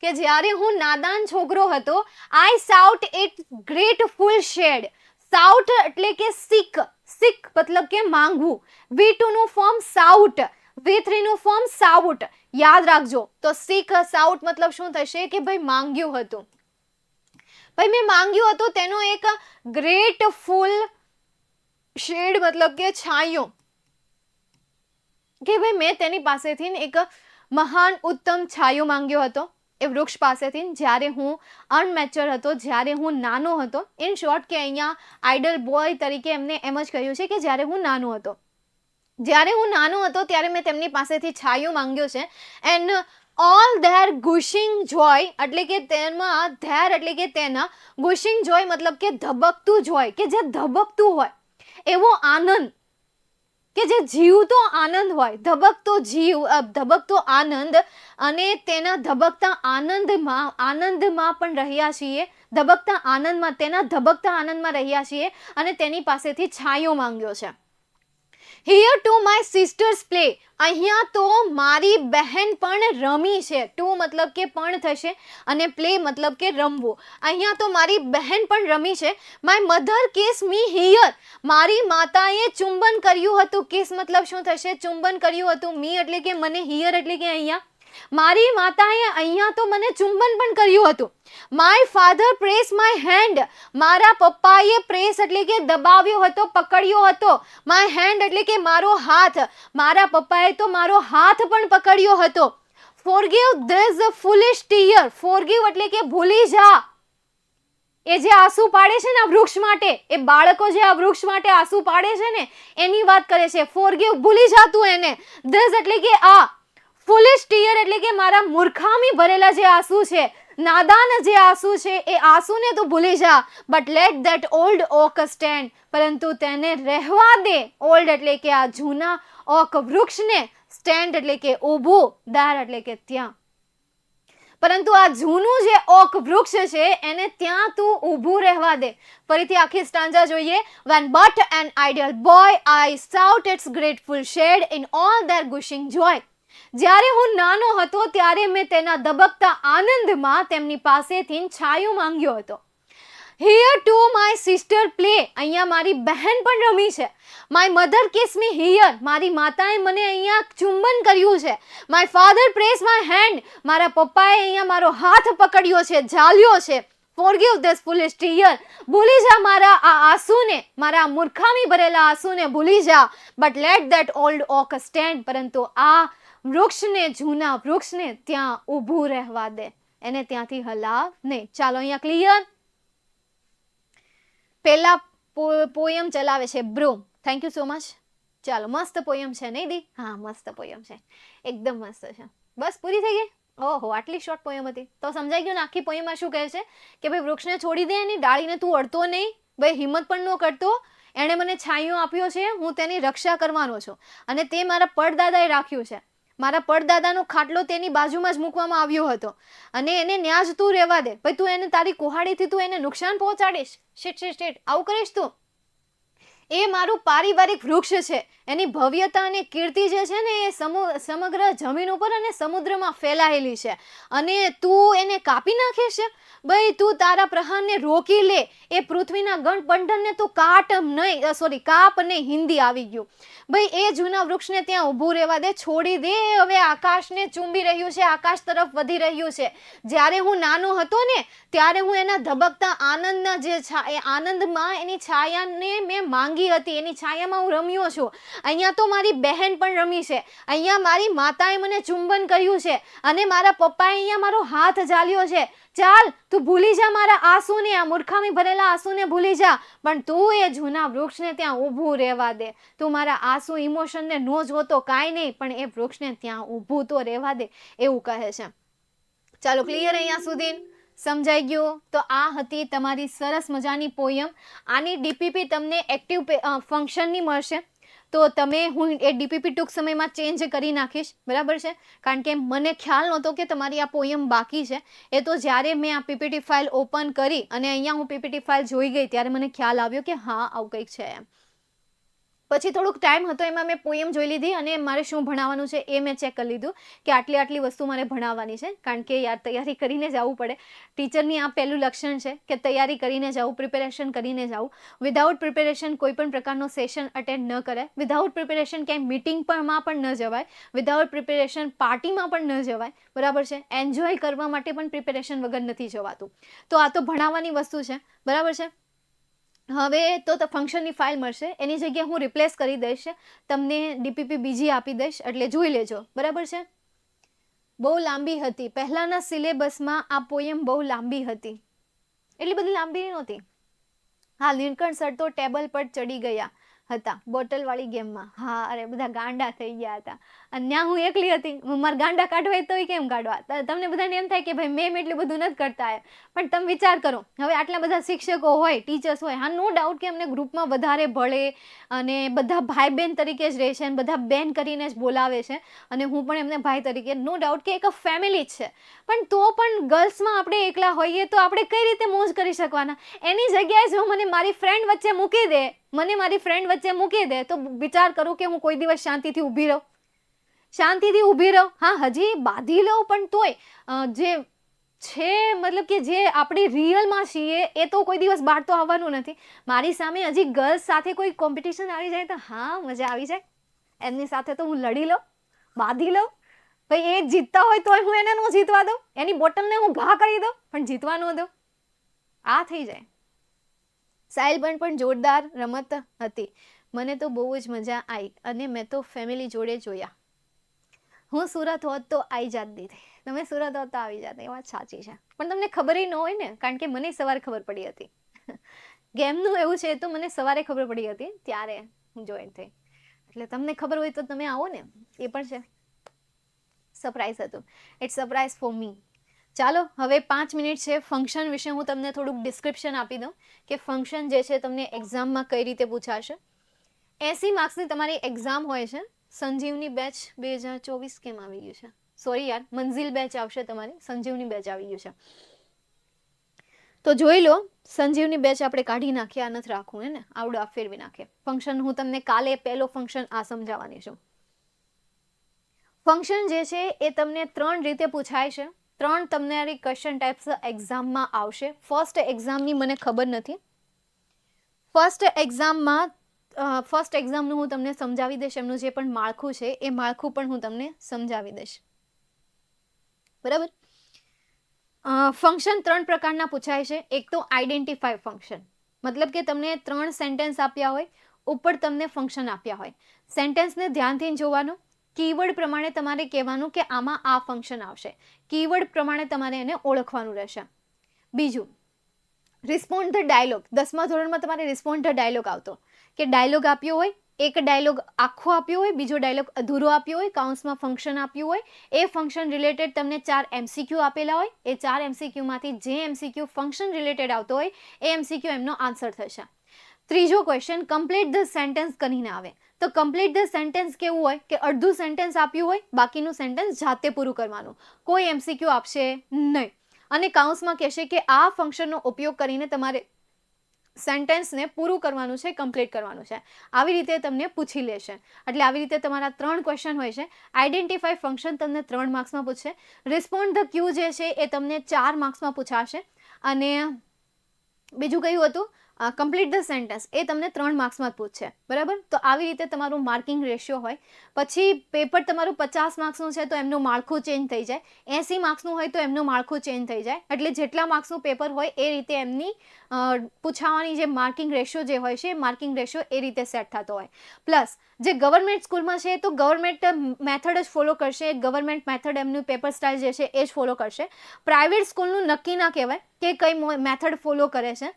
કે જ્યારે હું નાદાન છોકરો હતો, I sought it grateful shade. Sought એટલે કે સિક, સિક મતલબ કે માંગવું. V2 નું ફોર્મ સાઉટ, V3 નું ફોર્મ સાઉટ. યાદ રાખજો. તો સિક સાઉટ મતલબ શું થશે કે ભાઈ માંગ્યું હતું, ભાઈ મેં માંગ્યું હતું. તેનો એક ગ્રેટફુલ શેડ મતલબ કે છાંયો, કે ભાઈ મેં તેની પાસેથી એક મહાન ઉત્તમ છાંયો માંગ્યો હતો એ વૃક્ષ પાસેથી, જ્યારે હું અનમેચ્યોર હતો, જ્યારે હું નાનો હતો. ઇન શોર્ટ કે અહીંયા આઇડલ બોય તરીકે એમને એમ જ કહ્યું છે કે જ્યારે હું નાનો હતો, જ્યારે હું નાનો હતો ત્યારે મેં તેમની પાસેથી છાંયો માંગ્યો છે. એન્ડ ઓલ ધેર ગુશિંગ જોય એટલે કે તેમાં ધેર એટલે કે તેના, ગુશિંગ જોય મતલબ કે ધબકતું જોય, કે જે ધબકતું હોય એવો આનંદ, કે જે જીવતો આનંદ હોય, ધબકતો જીવ, ધબકતો આનંદ. અને તેના ધબકતા આનંદમાં પણ રહ્યા છીએ, ધબકતા આનંદમાં, તેના ધબકતા આનંદમાં રહ્યા છીએ અને તેની પાસેથી છાંયો માંગ્યો છે. Here to my sister's play, અહીંયા તો મારી બહેન પણ રમી છે. ટુ મતલબ કે પણ થશે અને પ્લે મતલબ કે રમવું. અહીંયા તો મારી બહેન પણ રમી છે. My mother kiss me here, મારી માતાએ ચુંબન કર્યું હતું. કિસ મતલબ શું થશે? ચુંબન કર્યું હતું. મી એટલે કે મને, હિયર એટલે કે અહીંયા. મારી માતાએ અહીંયા તો મને ચુંબન પણ કર્યું હતું. My father press my hand, મારા પપ્પાએ પ્રેસ એટલે કે દબાવ્યો હતો, પકડ્યો હતો. માય હેન્ડ એટલે કે મારો હાથ, મારા પપ્પાએ તો મારો હાથ પણ પકડ્યો હતો. ફોરગીવ ધીસ ફૂલિશ ટીયર, ફોરગીવ એટલે કે ભૂલી જા. એ જે આંસુ પાડે છે ને આ વૃક્ષ માટે, એ બાળકો જે આ વૃક્ષ માટે આંસુ પાડે છે ને એની વાત કરે છે. ફોરગીવ, ભૂલી જા તું એને. ધીસ એટલે કે આ, ફૂલિશ ટીયર એટલે કે મારા મૂર્ખામી ભરેલા જે આંસુ છે, નાદાન જે આંસુ છે, એ આંસુને તું ભૂલી જા. But let that old oak stand, પરંતુ તેને રહેવા દે. ઓલ્ડ એટલે કે આ જૂના, ઓક વૃક્ષને, સ્ટેન્ડ એટલે કે ઊભું, દેર એટલે કે ત્યાં. પરંતુ આ જૂનું જે ઓક વૃક્ષ છે એને ત્યાં તું ઊભું રહેવા દે. ફરીથી આખી સ્ટાન્જા જોઈએ. When but an ideal boy I sought its grateful shade in all their gushing joy. જ્યારે હું નાનો હતો ત્યારે મેં તેના ધબકતા આનંદમાં તેમની પાસેથી છાંયો માંગ્યો હતો. Here to my sister play, અહીંયા મારી બહેન પણ રમી છે. My mother kiss me here, મારી માતાએ મને અહીંયા ચુંબન કર્યું છે. My father press my hand, મારા પપ્પાએ અહીંયા મારો હાથ પકડ્યો છે, ઝાલ્યો છે. ફોરગીવ ધીસ ફૂલિશ ટીયર, ભૂલી જા મારા આ આંસુને, મારા મૂર્ખામી ભરેલા આંસુને ભૂલી જા. But let that old oak stand, પરંતુ આ વૃક્ષને, જૂના વૃક્ષને ત્યાં ઊભું રહેવા દે, એને ત્યાંથી હલાવ નહીં. ચાલો અહીંયા ક્લિયર. પહેલા પોયમ ચલાવે છે bro, thank you so much. ચાલો, મસ્ત પોયમ છે નહીં દી? હા, મસ્ત પોયમ છે, એકદમ મસ્ત છે. બસ પૂરી થઈ ગઈ? ઓહો, આટલી શોર્ટ પોયમ હતી તો સમજાઈ ગયું ને આખી પોયમમાં શું કહે છે કે ભાઈ વૃક્ષને છોડી દે, એની ડાળીને તું અડતો નહીં, ભાઈ હિંમત પણ ન કરતો. એણે મને છાંયો આપ્યો છે, હું તેની રક્ષા કરવાનો છું અને તે મારા પડદાદાએ રાખ્યું છે. મારા પડદાદાનો ખાટલો તેની બાજુમાં જ મૂકવામાં આવ્યો હતો અને એને ન્યા જ તું રહેવા દે. ભાઈ તું એને તારી કુહાડીથી તું એને નુકસાન પહોંચાડીશ. શીટ આવું કરીશ તું? એ મારું પારિવારિક વૃક્ષ છે. એની ભવ્યતા અને કીર્તિ જે છે ને એ સમગ્ર જમીન ઉપર અને સમુદ્રમાં ફેલાયેલી છે અને તું એને કાપી નાખે છે. ભાઈ તું તારા પ્રહારને રોકી લે. એ પૃથ્વીના ગઠબંધનને તું કાપ નહીં, હિન્દી આવી ગયું. ભાઈ એ જૂના વૃક્ષને ત્યાં ઊભું રહેવા દે, છોડી દે. હવે આકાશને ચૂંબી રહ્યું છે, આકાશ તરફ વધી રહ્યું છે. જ્યારે હું નાનો હતો ને ત્યારે હું એના ધબકતા આનંદના એ આનંદમાં એની છાયાને મેં માંગી હતી. એની છાયામાં હું રમ્યો છું. અહીંયા તો મારી બહેન પણ રમી છે. અહીંયા મારી માતાએ મને ચુંબન કર્યું છે અને મારા પપ્પાએ અહીંયા મારો હાથ ઝાલ્યો છે. ચાલ તું ભૂલી જા મારા આંસુને, આ મૂર્ખામી ભરેલા આંસુને ભૂલી જા, પણ તું એ જૂના વૃક્ષને ત્યાં ઊભું રહેવા દે. તું મારા આંસુ ઇમોશનને નો જોતો કાંઈ નહીં, પણ એ વૃક્ષને ત્યાં ઊભું તો રહેવા દે, એવું કહે છે. ચાલો ક્લિયર અહીંયા સુધી સમજાઈ ગયું? તો આ હતી તમારી સરસ મજાની પોયમ. આની ડીપીપી તમને એક્ટિવ ફંક્શનની મળશે, તો હું એ ડીપીપી ટૂંક સમયમાં ચેન્જ કરી નાખીશ, બરાબર છે? કારણ કે મને ખ્યાલ નહોતો કે તમારી આ પોયમ બાકી છે. એ તો જ્યારે મેં આ પીપીટી ફાઇલ ઓપન કરી અને અહીંયા હું પીપીટી ફાઇલ જોઈ ગઈ ત્યારે મને ખ્યાલ આવ્યો કે હા આવું કંઈક છે એમ. પછી થોડુંક ટાઈમ હતો એમાં મેં પોયમ જોઈ લીધી અને મારે શું ભણાવવાનું છે એ મેં ચેક કરી લીધું કે આટલી વસ્તુ મારે ભણાવવાની છે. કારણ કે યાર તૈયારી કરીને જવું પડે. ટીચરની આ પહેલું લક્ષણ છે કે તૈયારી કરીને જવું, પ્રિપેરેશન કરીને જવું. વિધાઉટ પ્રિપેરેશન કોઈ પણ પ્રકારનો સેશન અટેન્ડ ન કરાય. વિધાઉટ પ્રિપેરેશન ક્યાંય મિટિંગમાં પણ ન જવાય. વિધાઉટ પ્રિપેરેશન પાર્ટીમાં પણ ન જવાય, બરાબર છે? એન્જોય કરવા માટે પણ પ્રિપેરેશન વગર નથી જવાતું. તો આ તો ભણાવવાની વસ્તુ છે, બરાબર છે? હવે તો ફંક્શનની ફાઇલ મળશે, એની જગ્યાએ હું રિપ્લેસ કરી દઈશ, તમને ડીપીપી બીજી આપી દઈશ, એટલે જોઈ લેજો, બરાબર છે? બહુ લાંબી હતી. પહેલાના સિલેબસમાં આ પોયમ બહુ લાંબી હતી, એટલી બધી લાંબી નહોતી. હા, લીલકંઠ સર તો ટેબલ પર ચડી ગયા હતા બોટલવાળી ગેમમાં. હા, અરે બધા ગાંડા થઈ ગયા હતા અને ત્યાં હું એકલી હતી. મારા ગાંડા કાઢવા તોય કેમ કાઢવા? તમને બધાને એમ થાય કે ભાઈ મેમ એટલું બધું નથી કરતા એમ, પણ તમે વિચાર કરો, હવે આટલા બધા શિક્ષકો હોય, ટીચર્સ હોય, હા નો ડાઉટ કે અમને ગ્રુપમાં વધારે ભળે અને બધા ભાઈ બહેન તરીકે જ રહે છે અને બધા બેન કરીને જ બોલાવે છે અને હું પણ એમને ભાઈ તરીકે, નો ડાઉટ કે એક ફેમિલી જ છે. પણ તો પણ ગર્લ્સમાં આપણે એકલા હોઈએ તો આપણે કઈ રીતે મોજ કરી શકવાના? એની જગ્યાએ જો મને મારી ફ્રેન્ડ વચ્ચે મૂકી દે તો વિચાર કરું કે હું કોઈ દિવસ શાંતિથી ઊભી રહું. હા, હજી બાંધી લઉં, પણ તોય જે છે મતલબ કે જે આપણી રિયલમાં છીએ એ તો કોઈ દિવસ બહાર તો આવવાનું નથી. મારી સામે હજી ગર્લ્સ સાથે કોઈ કોમ્પિટિશન આવી જાય તો હા મજા આવી જાય. એમની સાથે તો હું લડી લઉં, બાંધી લઉં. ભાઈ એ જીતતા હોય તોય હું એને ન જીતવા દઉં, એની બોટલને હું ઘા કરી દઉં, પણ જીતવા ન દઉં. આ થઈ જાય. સાહેલબન પણ જોરદાર રમત હતી. મને તો બહુ જ મજા આવી અને મેં તો ફેમિલી જોડે જોયા. હું સુરત હોત તો આવી જાત દીધી. તમે સુરત હોત તો આવી જાત, એ વાત સાચી છે. પણ તમને ખબર ન હોય ને, કારણ કે મને સવારે ખબર પડી હતી. ગેમનું એવું છે તો મને સવારે ખબર પડી હતી, ત્યારે હું જોઈન થઈ. એટલે તમને ખબર હોય તો તમે આવો ને, એ પણ છે. સરપ્રાઈઝ હતું. It's surprise for me. ચાલો, હવે 5 મિનિટ છે. ફંક્શન વિશે હું તમને થોડુંક ડિસ્ક્રિપ્શન આપી દઉં કે ફંક્શન જે છે તમને એક્ઝામમાં કઈ રીતે પૂછાશે. 80 માર્ક્સની તમારી એક્ઝામ હોય છે. સંજીવની બેચ 2024 કેમ આવી ગયું છે? સોરી યાર, મંઝિલ બેચ આવશે તમારી, સંજીવની બેચ આવી ગયું છે. તો જોઈ લો, સંજીવની બેચ આપણે કાઢી નાખીએ, આ નથી રાખવું, હે ને? આવડું આ ફેરવી નાખીએ. ફંક્શન હું તમને કાલે પહેલો ફંક્શન આ સમજાવવાની છું. ફંક્શન જે છે એ તમને 3 રીતે પૂછાય છે. 3 તમારી ક્વેશ્ચન ટાઈપ્સ એક્ઝામમાં આવશે. ફર્સ્ટ એક્ઝામની મને ખબર નથી. ફર્સ્ટ એક્ઝામનું હું તમને સમજાવી દઈશ. એમનું જે પણ માળખું છે એ માળખું પણ હું તમને સમજાવી દઈશ, બરાબર? ફંક્શન 3 પ્રકારના પૂછાય છે. એક તો આઈડેન્ટિફાય ફંક્શન, મતલબ કે તમને 3 સેન્ટેન્સ આપ્યા હોય, ઉપર તમને ફંક્શન આપ્યા હોય. સેન્ટેન્સને ધ્યાનથી જોવાનું, કીવર્ડ પ્રમાણે તમારે કહેવાનું કે આમાં આ ફંક્શન આવશે. કીવર્ડ પ્રમાણે તમારે એને ઓળખવાનું રહેશે. બીજું, રિસ્પોન્ડ ધ ડાયલોગ. 10મા ધોરણમાં તમારે રિસ્પોન્ડ ધ ડાયલોગ આવતો, કે ડાયલોગ આપ્યો હોય, એક ડાયલોગ આખો આપ્યો હોય, બીજો ડાયલોગ અધૂરો આપ્યો હોય, કાઉન્સમાં ફંક્શન આપ્યું હોય, એ ફંક્શન રિલેટેડ તમને 4 MCQ આપેલા હોય, એ 4 MCQમાંથી જે MCQ ફંક્શન રિલેટેડ આવતો હોય એ MCQ એમનો આન્સર થશે. ત્રીજો ક્વેશ્ચન, કમ્પ્લીટ ધ સેન્ટેન્સ કરીને આવે. તો કમ્પ્લીટ ધ સેન્ટેન્સ કેવું હોય કે અડધું સેન્ટેન્સ આપ્યું હોય, બાકીનું સેન્ટેન્સ જાતે પૂરું કરવાનું, કોઈ MCQ આપશે નહીં. અને કાઉન્સમાં કહેશે કે આ ફંક્શનનો ઉપયોગ કરીને તમારે સેન્ટેન્સને પૂરું કરવાનું છે, કમ્પ્લીટ કરવાનું છે. આવી રીતે તમને પૂછી લેશે. એટલે આવી રીતે તમારા 3 ક્વેશ્ચન હોય છે. આઈડેન્ટિફાઈ ફંક્શન તમને 3 માર્ક્સમાં પૂછશે. રિસ્પોન્ડ ધ ક્યુ જે છે એ તમને 4 માર્ક્સમાં પૂછાશે. અને બીજું કયું હતું, કમ્પ્લીટ ધ સેન્ટેન્સ, એ તમને 3 માર્ક્સમાં જ પૂછશે. બરાબર? તો આવી રીતે તમારું માર્કિંગ રેશિયો હોય. પછી પેપર તમારું 50 માર્ક્સનું છે તો એમનું માળખું ચેન્જ થઈ જાય, 80 માર્ક્સનું હોય તો એમનું માળખું ચેન્જ થઈ જાય. એટલે જેટલા માર્ક્સનું પેપર હોય એ રીતે એમની પૂછાવાની જે માર્કિંગ રેશિયો જે હોય છે એ માર્કિંગ રેશિયો એ રીતે સેટ થતો હોય. પ્લસ જે ગવર્મેન્ટ સ્કૂલમાં છે તો ગવર્મેન્ટ મેથડ જ ફોલો કરશે, ગવર્મેન્ટ મેથડ એમનું પેપર સ્ટાઇલ જે છે એ જ ફોલો કરશે. પ્રાઇવેટ સ્કૂલનું નક્કી ના કહેવાય કે કઈ મેથડ ફોલો કરે છે.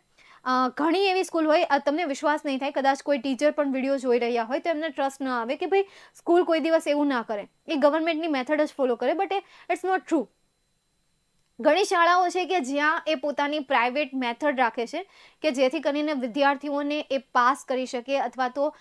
ઘણી એવી સ્કૂલ હોય, તમને વિશ્વાસ નહીં થાય, કદાચ કોઈ ટીચર પણ વિડીયો જોઈ રહ્યા હોય તો એમને ટ્રસ્ટ ન આવે કે ભાઈ સ્કૂલ કોઈ દિવસ એવું ના કરે, એ ગવર્મેન્ટની મેથડ જ ફોલો કરે. But it's not true. ઘણી શાળાઓ છે કે જ્યાં એ પોતાની પ્રાઇવેટ મેથડ રાખે છે કે જેથી કરીને વિદ્યાર્થીઓને એ પાસ કરી શકે, અથવા તો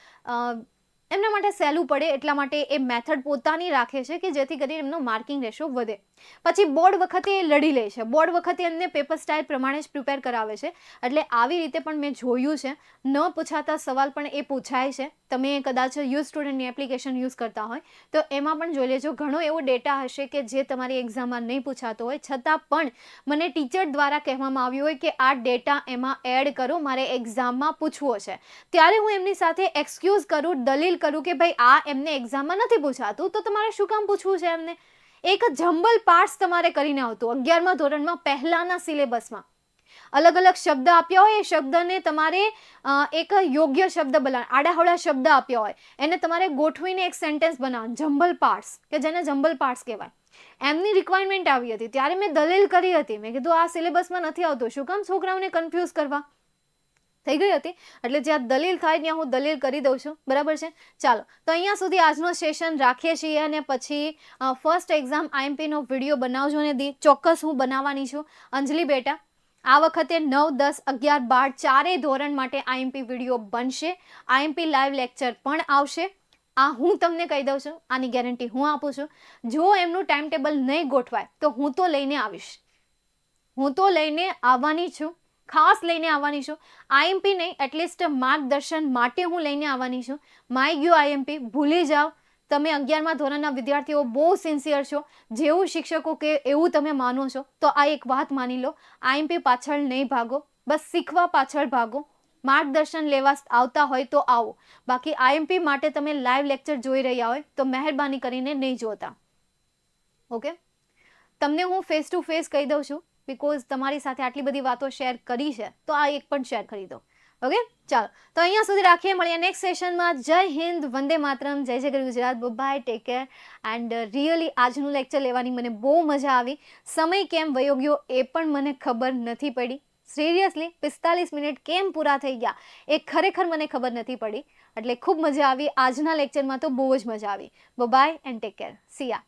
એમના માટે સહેલું પડે એટલા માટે એ મેથડ પોતાની રાખે છે કે જેથી કરીને એમનો માર્કિંગ રેશિયો વધે. પછી બોર્ડ વખતે એ લડી લે છે, બોર્ડ વખતે એમને પેપર સ્ટાઇલ પ્રમાણે જ પ્રિપેર કરાવે છે. એટલે આવી રીતે પણ મેં જોયું છે. ન પૂછાતા સવાલ પણ એ પૂછાય છે. તમે કદાચ યુઝ સ્ટુડન્ટની એપ્લિકેશન યુઝ કરતા હોય તો એમાં પણ જોઈ લેજો. ઘણો એવો ડેટા હશે કે જે તમારી એક્ઝામમાં નહીં પૂછાતો હોય, છતાં પણ મને ટીચર દ્વારા કહેવામાં આવ્યું હોય કે આ ડેટા એમાં એડ કરો, મારે એક્ઝામમાં પૂછવો છે. ત્યારે હું એમની સાથે એક્સક્યુઝ કરું, દલીલ કરું કે ભાઈ આ એમને એક્ઝામમાં નથી પૂછાતું તો તમારે શું કામ પૂછવું છે એમને. એક જમ્બલ પાર્ટ્સ તમારે કરીને આવતું 11મા ધોરણમાં પહેલાના સિલેબસમાં અલગ અલગ શબ્દ આપ્યા હોય, એ શબ્દને તમારે એક યોગ્ય શબ્દ બનાવવાનો, આડાહવડા શબ્દ આપ્યા હોય એને તમારે ગોઠવીને એક સેન્ટેન્સ બનાવવાનું, જમ્બલ પાર્ટ્સ, કે જેને જમ્બલ પાર્ટ્સ કહેવાય. એમની રિક્વાયરમેન્ટ આવી હતી ત્યારે મેં દલીલ કરી હતી. મેં કીધું આ સિલેબસમાં નથી આવતું, શું કામ છોકરાઓને કન્ફ્યુઝ કરવા, થઈ ગઈ હતી. એટલે જ્યાં દલીલ થાય ત્યાં હું દલીલ કરી દઉં છું. બરાબર છે? ચાલો, તો અહીંયા સુધી આજનો સેશન રાખીએ છીએ અને પછી ફર્સ્ટ એક્ઝામ IMPનો વિડીયો બનાવજો ને ચોક્કસ હું બનાવવાની છું. અંજલિ બેટા, આ વખતે 9, 10, 11, 12 ચારેય ધોરણ માટે IMP વિડીયો બનશે. IMP લાઈવ લેક્ચર પણ આવશે. આ હું તમને કહી દઉં છું, આની ગેરંટી હું આપું છું. જો એમનું ટાઈમ ટેબલ નહીં ગોઠવાય તો હું તો લઈને આવીશ, હું તો લઈને આવવાની છું, ખાસ લઈને આવવાની છું. IMP નહીં, એટલીસ્ટ માર્ગદર્શન માટે હું લઈને આવવાની છું. માય ગયું IMP ભૂલી જાઓ. તમે 11મા ધોરણના વિદ્યાર્થીઓ બહુ સિન્સિયર છો, જેવું શિક્ષકો કે એવું તમે માનો છો. તો આ એક વાત માની લો, IMP પાછળ નહીં ભાગો, બસ શીખવા પાછળ ભાગો. માર્ગદર્શન લેવા આવતા હોય તો આવો, બાકી IMP માટે તમે લાઈવ લેક્ચર જોઈ રહ્યા હોય તો મહેરબાની કરીને નહીં જોતા. ઓકે, તમને હું ફેસ ટુ ફેસ કહી દઉં છું, બિકોઝ તમારી સાથે આટલી બધી વાતો શેર કરી છે તો આ એક પણ શેર કરી દો. ઓકે, ચાલો, તો અહીંયા સુધી રાખીએ, મળીએ નેક્સ્ટ સેશનમાં. જય હિન્દ, વંદે માતરમ, જય જય Gujarat, bye, take care. And really આજનું લેક્ચર લેવાની મને બહુ મજા આવી. સમય કેમ વયો ગયો એ પણ મને ખબર નથી પડી. સિરિયસલી 45 મિનિટ કેમ પૂરા થઈ ગયા એ ખરેખર મને ખબર નથી પડી. એટલે ખૂબ મજા આવી આજના લેક્ચરમાં, તો બહુ જ મજા આવી. Bye and take care. See yeah.